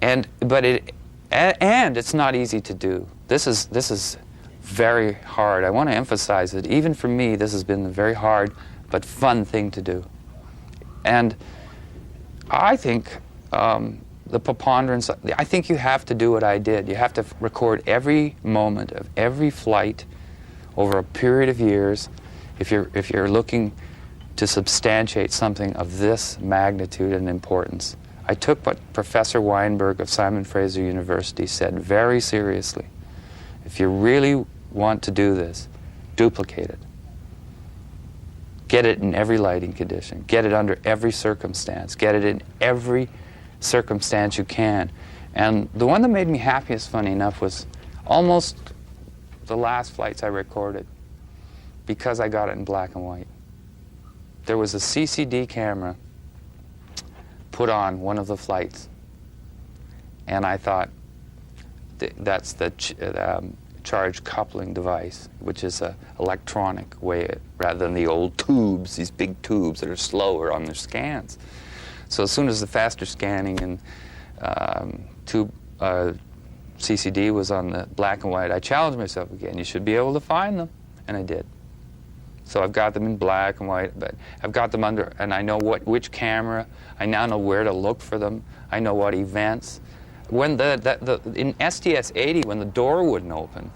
Speaker 9: it's not easy to do. This is very hard. I want to emphasize that even for me, this has been a very hard but fun thing to do. And I think the preponderance, I think you have to do what I did. You have to record every moment of every flight over a period of years if you're looking to substantiate something of this magnitude and importance. I took what Professor Weinberg of Simon Fraser University said very seriously. If you really want to do this, duplicate it. Get it in every lighting condition. Get it under every circumstance. Get it in every circumstance you can. And the one that made me happiest, funny enough, was almost the last flights I recorded, because I got it in black and white. There was a CCD camera put on one of the flights, and I thought that's the charge coupling device, which is an electronic way, rather than the old tubes, these big tubes that are slower on their scans. So as soon as the faster scanning and tube CCD was on the black and white, I challenged myself again. You should be able to find them, and I did. So I've got them in black and white, but I've got them under, and I know which camera. I now know where to look for them. I know what events. When in STS-80, when the door wouldn't open,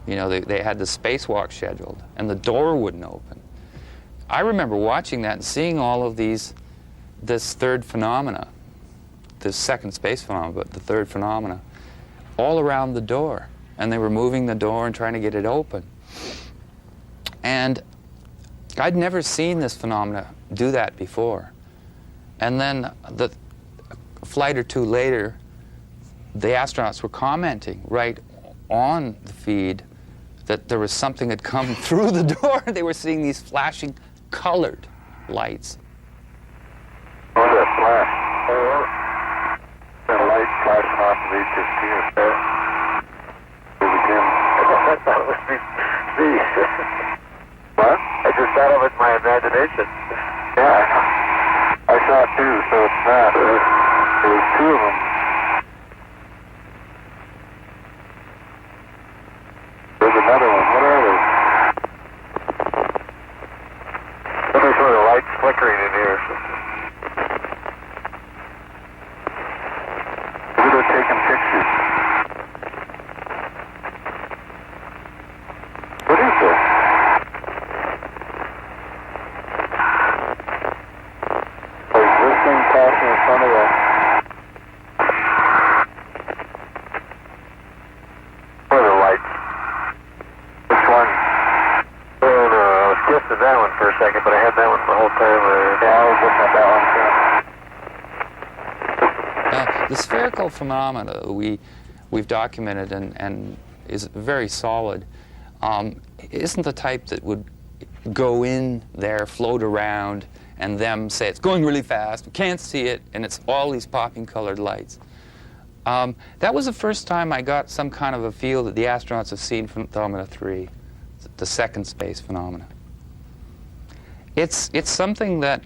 Speaker 9: you know, they had the spacewalk scheduled, and the door wouldn't open. I remember watching that and seeing all of this third phenomena, this second space phenomena, but the third phenomena, all around the door. And they were moving the door and trying to get it open. And I'd never seen this phenomena do that before. And then a flight or two later, the astronauts were commenting right on the feed that there was something had come through the door. They were seeing these flashing colored lights.
Speaker 2: Oh, that flash. That light flashing off of HST there. Again. I thought it was me. What? I just thought of it in my imagination. Yeah, I saw it too, so it's not. There was two of them. There's another one. What are they? There's sort of lights flickering in here. Maybe they're taking pictures. What is this? Is this thing passing in front of the... What are the lights? Which one? Oh, no, I was guessing that one for a second, but I had that one the whole time. Yeah, I was looking at that one too.
Speaker 9: The spherical phenomena we've documented and is very solid. Isn't the type that would go in there, float around, and them say it's going really fast, we can't see it, and it's all these popping colored lights. That was the first time I got some kind of a feel that the astronauts have seen phenomena 3, the second space phenomena. It's something that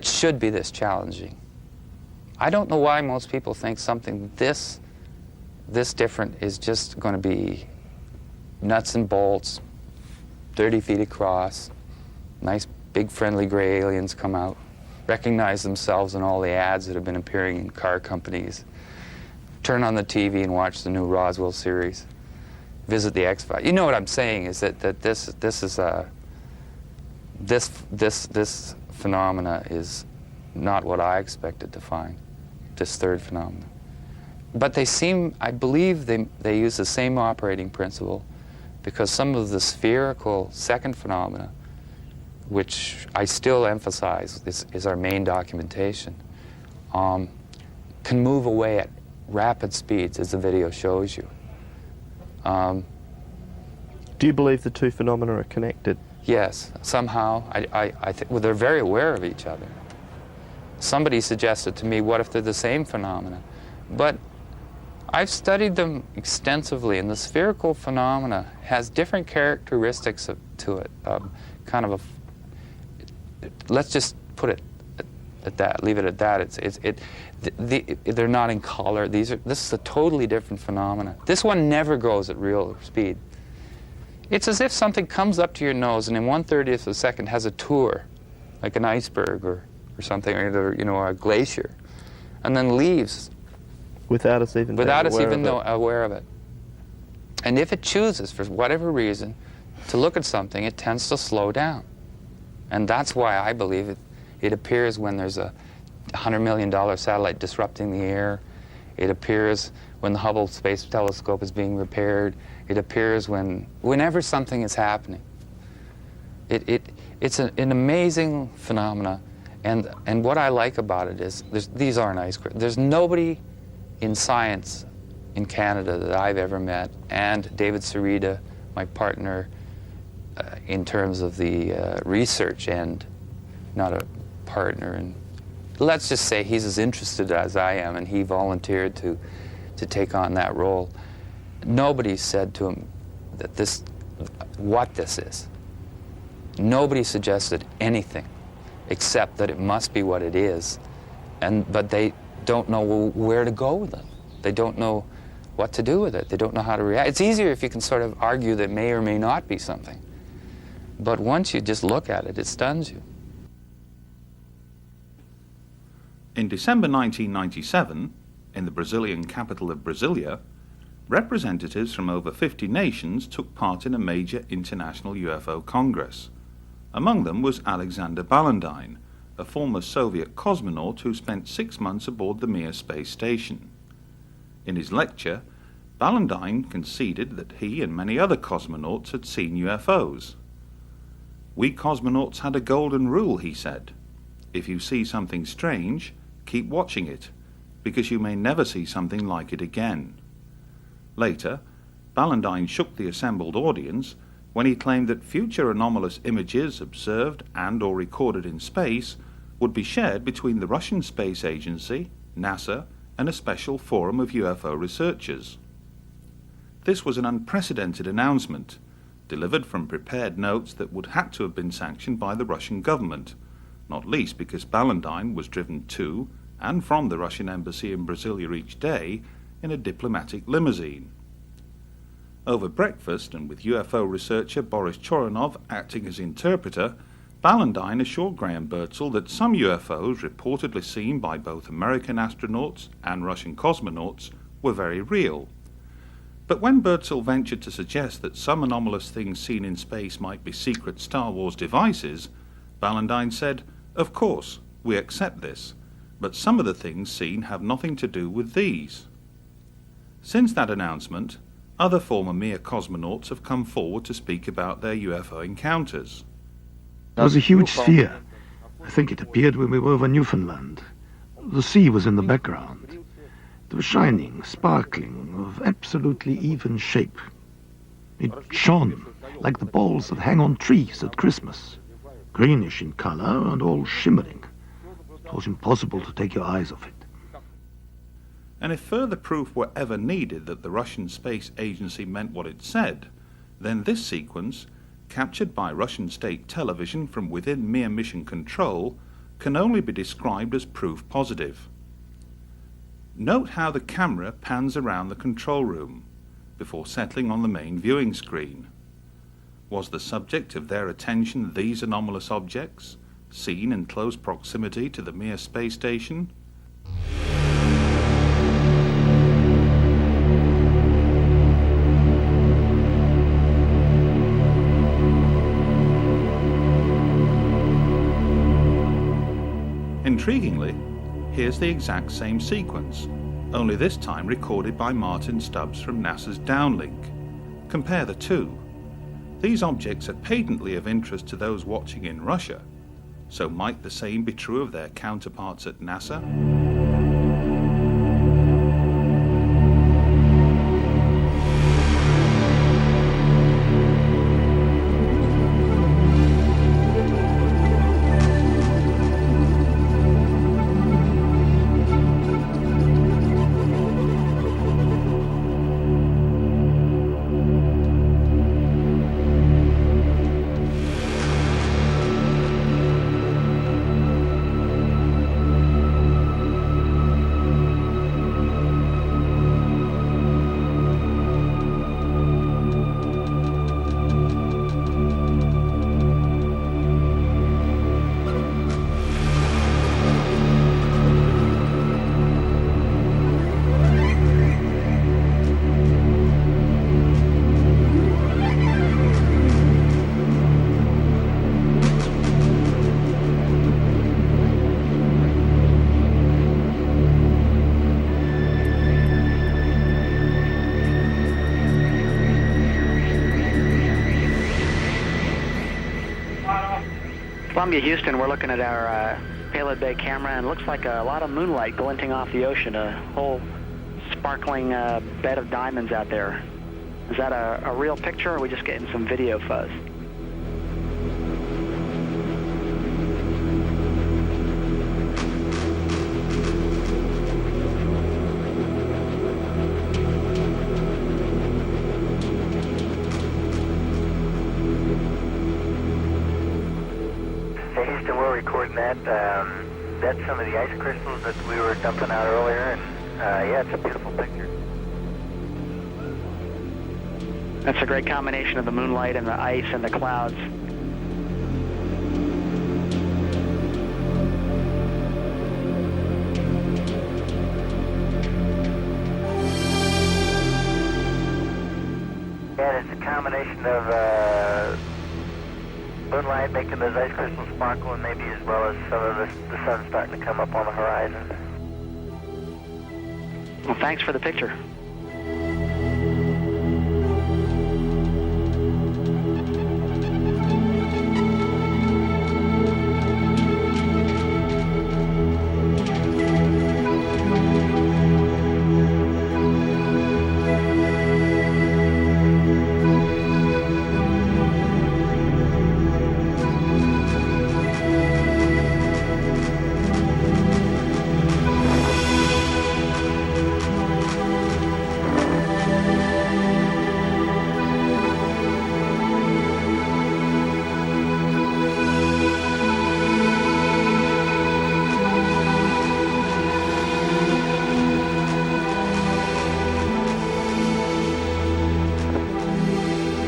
Speaker 9: should be this challenging. I don't know why most people think something this different is just going to be nuts and bolts, 30 feet across, nice big friendly gray aliens come out, recognize themselves in all the ads that have been appearing in car companies, turn on the TV and watch the new Roswell series, visit the X-Files. You know what I'm saying is that this phenomena is not what I expected to find, this third phenomenon. But they seem, I believe they use the same operating principle, because some of the spherical second phenomena, which I still emphasize is our main documentation, can move away at rapid speeds, as the video shows you.
Speaker 10: Do you believe the two phenomena are connected?
Speaker 9: Yes, somehow. Well, they're very aware of each other. Somebody suggested to me, what if they're the same phenomena? But I've studied them extensively, and the spherical phenomena has different characteristics to it. Kind of let's just put it at that, leave it at that. They're not in color. This is a totally different phenomena. This one never goes at real speed. It's as if something comes up to your nose and in 1/30th of a second has a tour, like an iceberg or something, or a glacier, and then leaves.
Speaker 10: Without us even
Speaker 9: aware of it. And if it chooses, for whatever reason, to look at something, it tends to slow down. And that's why I believe it appears when there's a $100 million satellite disrupting the air. It appears when the Hubble Space Telescope is being repaired. It appears whenever something is happening. It's an amazing phenomena. And what I like about it is, these aren't ice crystals. There's nobody in science in Canada that I've ever met, and David Sarita, my partner, in terms of the research end, not a partner. And let's just say he's as interested as I am, and he volunteered to take on that role. Nobody said to him that what this is. Nobody suggested anything except that it must be what it is, but they don't know where to go with it. They don't know what to do with it. They don't know how to react. It's easier if you can sort of argue that may or may not be something. But once you just look at it, it stuns you.
Speaker 8: In December 1997, in the Brazilian capital of Brasilia, representatives from over 50 nations took part in a major international UFO congress. Among them was Alexander Balandine, a former Soviet cosmonaut who spent 6 months aboard the Mir space station. In his lecture, Balandine conceded that he and many other cosmonauts had seen UFOs. "We cosmonauts had a golden rule," he said. "If you see something strange, keep watching it, because you may never see something like it again." Later, Balandine shook the assembled audience when he claimed that future anomalous images observed and or recorded in space would be shared between the Russian Space Agency, NASA, and a special forum of UFO researchers. This was an unprecedented announcement, delivered from prepared notes that would have to have been sanctioned by the Russian government, not least because Balandine was driven to and from the Russian embassy in Brasilia each day in a diplomatic limousine. Over breakfast, and with UFO researcher Boris Choronov acting as interpreter, Balandine assured Graham Birdsall that some UFOs reportedly seen by both American astronauts and Russian cosmonauts were very real. But when Birdsall ventured to suggest that some anomalous things seen in space might be secret Star Wars devices, Balandine said, "Of course, we accept this, but some of the things seen have nothing to do with these." Since that announcement, other former Mir cosmonauts have come forward to speak about their UFO encounters.
Speaker 11: There was a huge sphere. I think it appeared when we were over Newfoundland. The sea was in the background. It was shining, sparkling, of absolutely even shape. It shone like the balls that hang on trees at Christmas, greenish in color and all shimmering. It was impossible to take your eyes off it.
Speaker 8: And if further proof were ever needed that the Russian Space Agency meant what it said, then this sequence, captured by Russian state television from within Mir mission control, can only be described as proof positive. Note how the camera pans around the control room before settling on the main viewing screen. Was the subject of their attention these anomalous objects, seen in close proximity to the Mir space station? Intriguingly, here's the exact same sequence, only this time recorded by Martin Stubbs from NASA's Downlink. Compare the two. These objects are patently of interest to those watching in Russia, so might the same be true of their counterparts at NASA?
Speaker 4: Columbia, Houston, we're looking at our payload bay camera, and it looks like a lot of moonlight glinting off the ocean, a whole sparkling bed of diamonds out there. Is that a real picture, or are we just getting some video fuzz?
Speaker 2: Houston, we're recording that. That's some of the ice crystals that we were dumping out earlier, and yeah, it's a beautiful picture.
Speaker 4: That's a great combination of the moonlight and the ice and the clouds.
Speaker 2: Yeah, it's a combination of moonlight making those ice crystals sparkle, and maybe as well as some of the sun starting to come up on the horizon.
Speaker 4: Well, thanks for the picture.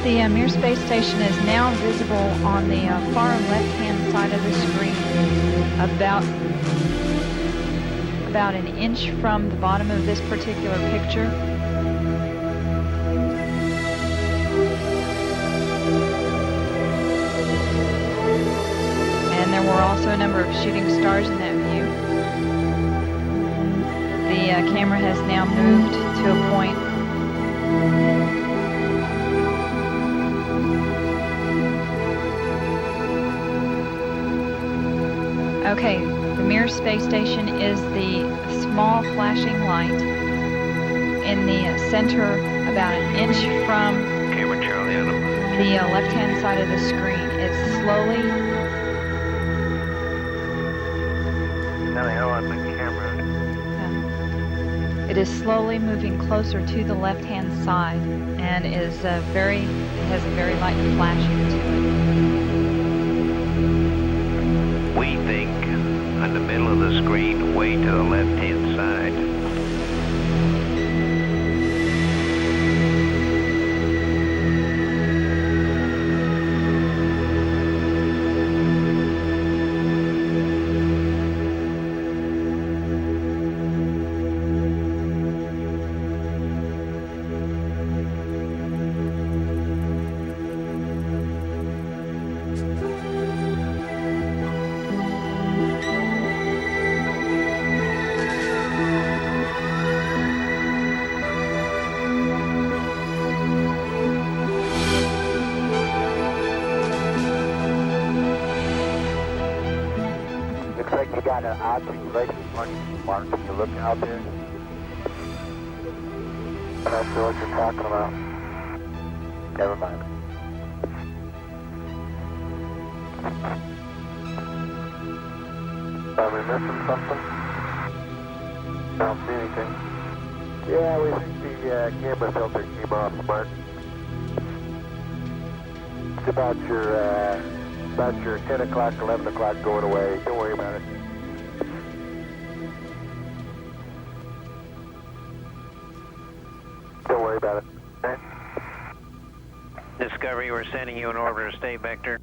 Speaker 12: The Mir space station is now visible on the far left-hand side of the screen, about an inch from the bottom of this particular picture. And there were also a number of shooting stars in that view. The camera has now moved to a point Okay, the Mir space station is the small flashing light in the center, about an inch from the left-hand side of the screen. It's slowly... It is slowly moving closer to the left-hand side and is it has a very light flashing to it.
Speaker 3: We think on the middle of the screen, way to the left-hand side.
Speaker 2: object right in front of you, Mark? Can you look out there? I'm not sure what you're talking about. Never mind. Are we missing something? I don't see anything. Yeah, we think the camera filter came off, Mark. It's about your 10 o'clock, 11 o'clock going away. Don't worry about it. Don't worry about it. Okay?
Speaker 3: Discovery, we're sending you an order to stay vector.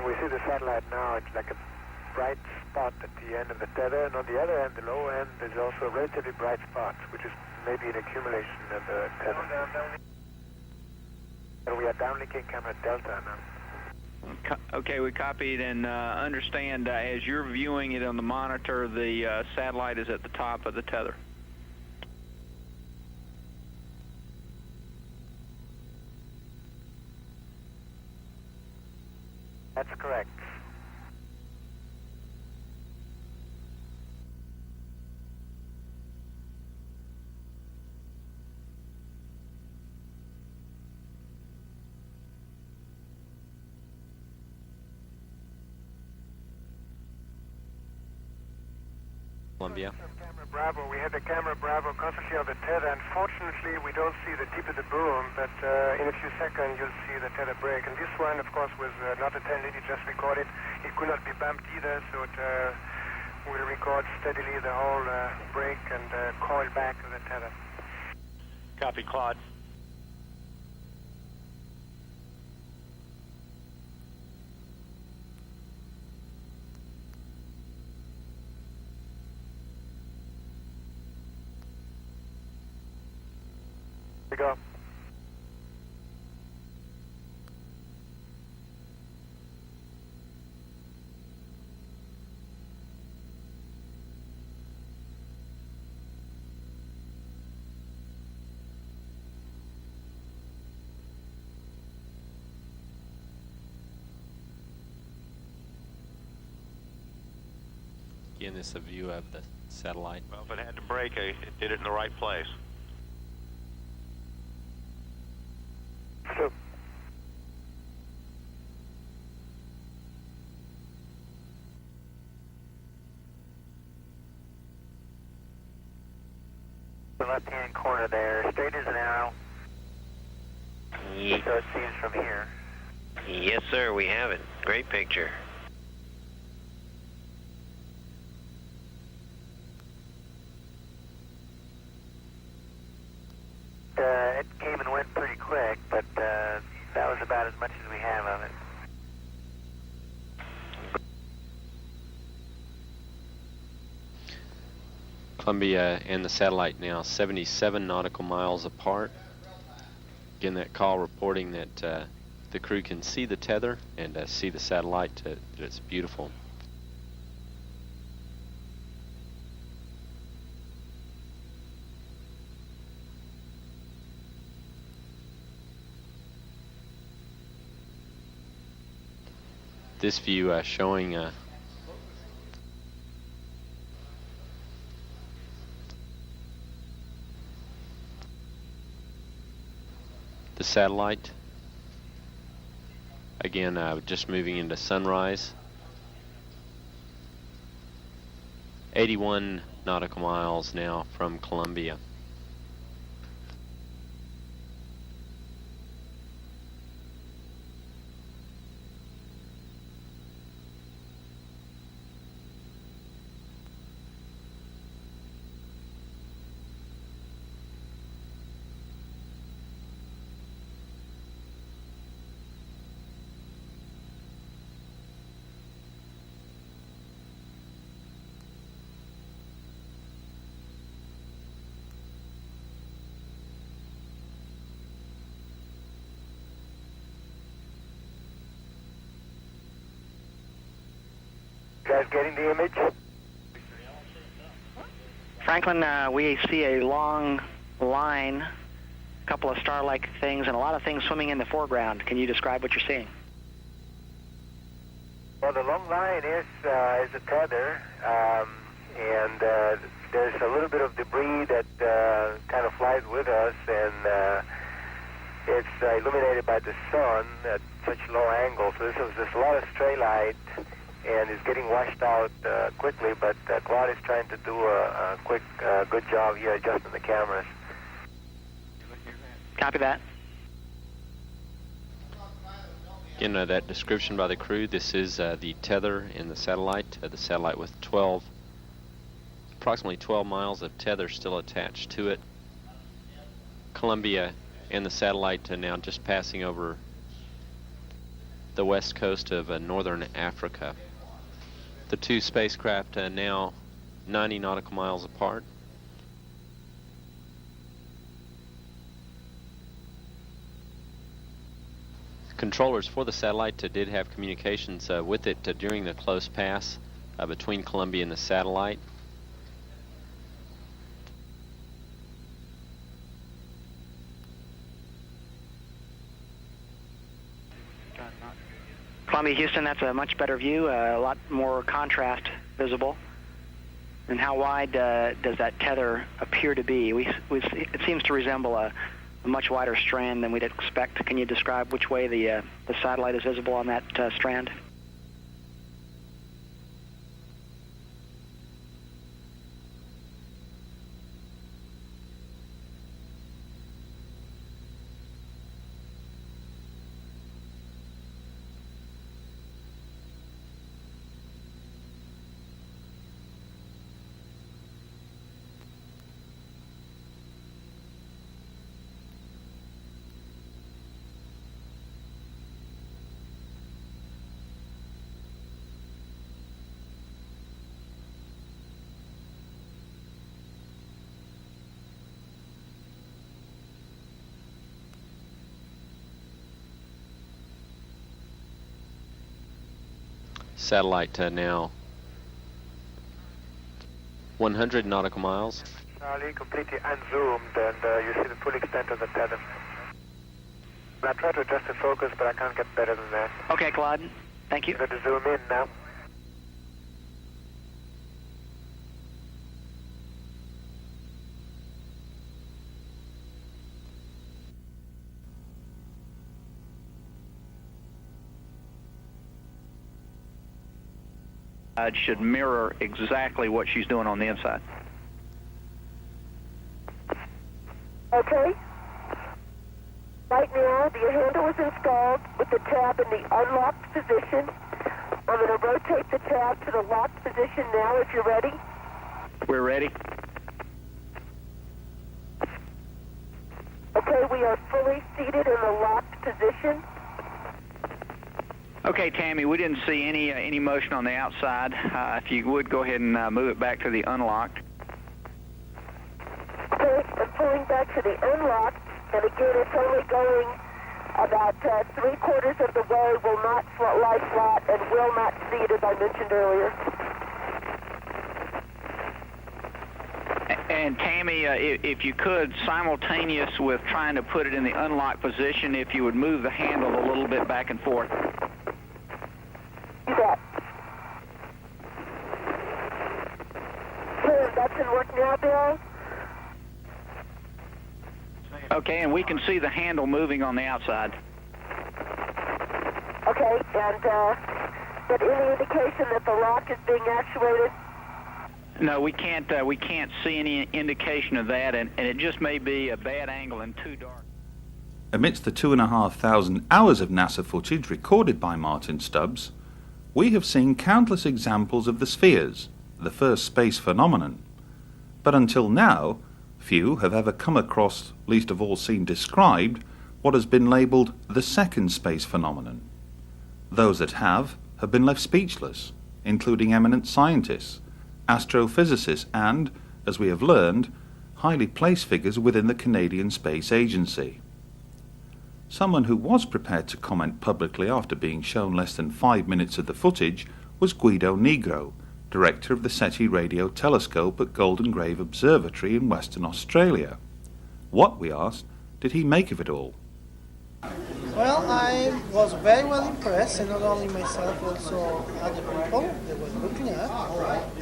Speaker 2: We see the satellite now. It's like a bright spot at the end of the tether, and on the other end, the low end, there's also a relatively bright spot, which is maybe an accumulation of the tether. And we are downlinking camera Delta now.
Speaker 13: Okay, we copied and understand as you're viewing it on the monitor, the satellite is at the top of the tether.
Speaker 2: That's correct.
Speaker 14: Columbia.
Speaker 2: Camera Bravo. We had the camera Bravo constantly on the tether. Unfortunately, we don't see the tip of the boom, but in a few seconds you'll see the tether break. And this one, of course, was not attended. It just recorded. It could not be bumped either, so it will record steadily the whole break and coil back to the tether.
Speaker 14: Copy, Claude.
Speaker 2: We go.
Speaker 14: Again, this is a view of the satellite.
Speaker 3: Well, if it had to break, it did it in the right place.
Speaker 2: So, the left-hand corner there, straight as an arrow. So it seems from here.
Speaker 3: Yes, sir, we have it. Great picture.
Speaker 2: It came and went pretty quick, but that was about as much as we have of it.
Speaker 14: Columbia and the satellite now 77 nautical miles apart. Again, that call reporting that the crew can see the tether and see the satellite, that it's beautiful. This view showing the satellite. Again, just moving into sunrise. 81 nautical miles now from Columbia.
Speaker 2: You guys getting the image?
Speaker 4: Franklin, we see a long line, a couple of star-like things, and a lot of things swimming in the foreground. Can you describe what you're seeing?
Speaker 2: Well, the long line is a tether, and there's a little bit of debris that kind of flies with us, and it's illuminated by the sun at such low angle. So there's a lot of stray light, and it's getting washed out quickly, but Claude is trying to do a quick, good job here adjusting the cameras.
Speaker 4: Copy that.
Speaker 14: Again, that description by the crew, this is the tether in the satellite with approximately 12 miles of tether still attached to it. Columbia and the satellite are now just passing over the west coast of northern Africa. The two spacecraft now 90 nautical miles apart. Controllers for the satellite did have communications with it during the close pass between Columbia and the satellite.
Speaker 4: Columbia, Houston, that's a much better view, a lot more contrast visible. And how wide does that tether appear to be? It seems to resemble a much wider strand than we'd expect. Can you describe which way the satellite is visible on that strand?
Speaker 14: Satellite now 100 nautical miles.
Speaker 2: Charlie, completely unzoomed, and you see the full extent of the tether. I try to adjust the focus, but I can't get better than that.
Speaker 4: Okay, Claude. Thank you.
Speaker 2: I'm going to zoom in now.
Speaker 13: It should mirror exactly what she's doing on the inside.
Speaker 7: Okay. Right now, the handle is installed with the tab in the unlocked position. I'm going to rotate the tab to the locked position now if you're ready.
Speaker 13: We're ready.
Speaker 7: Okay, we are fully seated in the locked position.
Speaker 13: Okay, Tammy, we didn't see any motion on the outside. If you would, go ahead and move it back to the unlocked.
Speaker 7: Okay, I'm pulling back to the unlocked, and again, it's only going about 3/4 of the way, will not lie flat, and will not seat, as I mentioned earlier.
Speaker 13: And Tammy, if you could, simultaneous with trying to put it in the unlocked position, if you would move the handle a little bit back and forth.
Speaker 7: You bet. Okay, that's in work now, Bill.
Speaker 13: Okay, and we can see the handle moving on the outside.
Speaker 7: Okay, and but any indication that the lock is being actuated?
Speaker 13: No, we can't see any indication of that, and it just may be a bad angle and too dark.
Speaker 8: Amidst the 2,500 hours of NASA footage recorded by Martin Stubbs, we have seen countless examples of the spheres, the first space phenomenon. But until now, few have ever come across, least of all seen described, what has been labelled the second space phenomenon. Those that have been left speechless, including eminent scientists, astrophysicists and, as we have learned, highly placed figures within the Canadian Space Agency. Someone who was prepared to comment publicly after being shown less than 5 minutes of the footage was Guido Negro, director of the SETI radio telescope at Golden Grave Observatory in Western Australia. What, we asked, did he make of it all?
Speaker 15: Well, I was very well impressed, and not only myself, also other people that were looking at.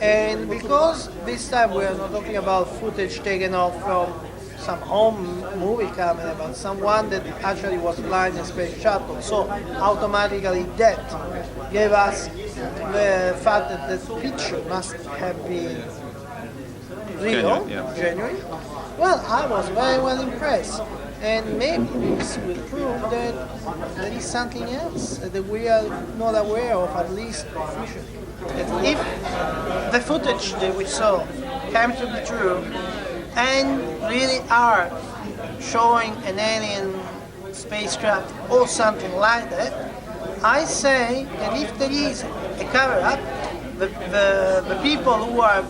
Speaker 15: And because this time we are not talking about footage taken off from some home movie camera, but someone that actually was flying a space shuttle, so automatically that gave us the fact that the picture must have been real, genuine. Well, I was very well impressed. And maybe this will prove that there is something else that we are not aware of, at least officially. That if the footage that we saw came to be true and really are showing an alien spacecraft or something like that, I say that if there is a cover-up, the people who are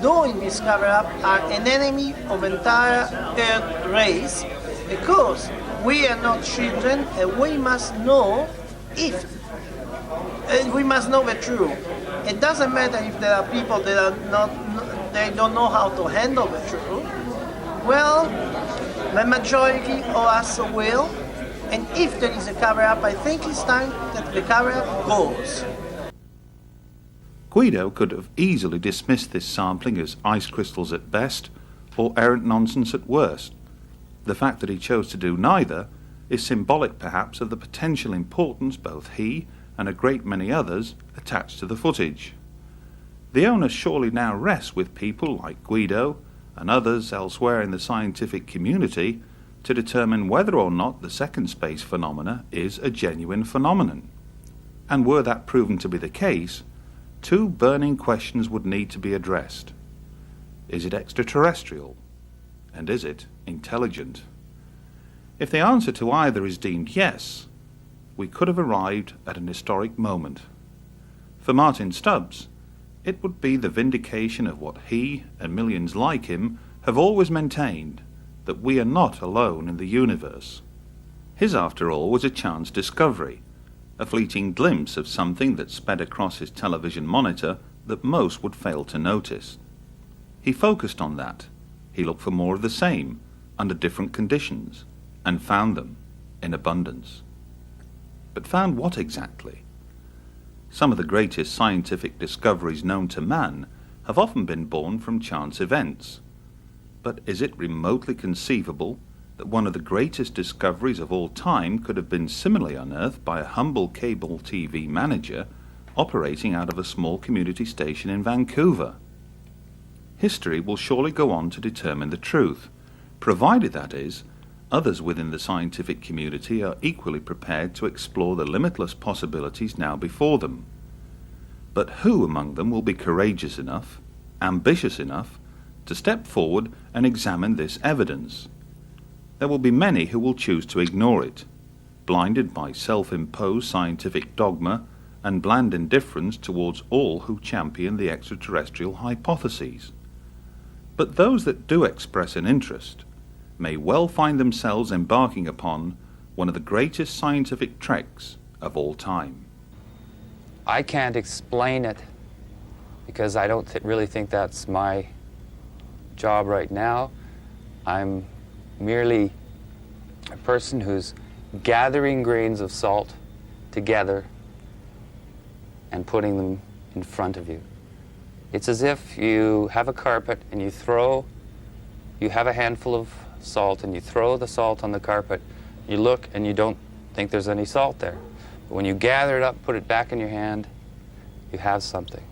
Speaker 15: doing this cover-up are an enemy of entire Earth race, because we are not children and we must know we must know the truth. It doesn't matter if there are people that are they don't know how to handle the truth. Well, the majority of us will, and if there is a cover-up, I think it's time that the cover-up goes.
Speaker 8: Guido could have easily dismissed this sampling as ice crystals at best, or errant nonsense at worst. The fact that he chose to do neither is symbolic perhaps of the potential importance both he and a great many others attach to the footage. The onus surely now rests with people like Guido and others elsewhere in the scientific community to determine whether or not the second space phenomena is a genuine phenomenon. And were that proven to be the case, two burning questions would need to be addressed. Is it extraterrestrial? And is it intelligent? If the answer to either is deemed yes, we could have arrived at an historic moment. For Martin Stubbs, it would be the vindication of what he and millions like him have always maintained, that we are not alone in the universe. His, after all, was a chance discovery, a fleeting glimpse of something that sped across his television monitor that most would fail to notice. He focused on that. He looked for more of the same, under different conditions, and found them in abundance. But found what exactly? Some of the greatest scientific discoveries known to man have often been born from chance events. But is it remotely conceivable that one of the greatest discoveries of all time could have been similarly unearthed by a humble cable TV manager operating out of a small community station in Vancouver? History will surely go on to determine the truth, provided, that is, others within the scientific community are equally prepared to explore the limitless possibilities now before them. But who among them will be courageous enough, ambitious enough, to step forward and examine this evidence? There will be many who will choose to ignore it, blinded by self-imposed scientific dogma and bland indifference towards all who champion the extraterrestrial hypotheses. But those that do express an interest may well find themselves embarking upon one of the greatest scientific treks of all time.
Speaker 9: I can't explain it because I don't really think that's my job right now. I'm merely a person who's gathering grains of salt together and putting them in front of you. It's as if you have a carpet and you have a handful of salt and you throw the salt on the carpet, you look and you don't think there's any salt there. But when you gather it up, put it back in your hand, you have something.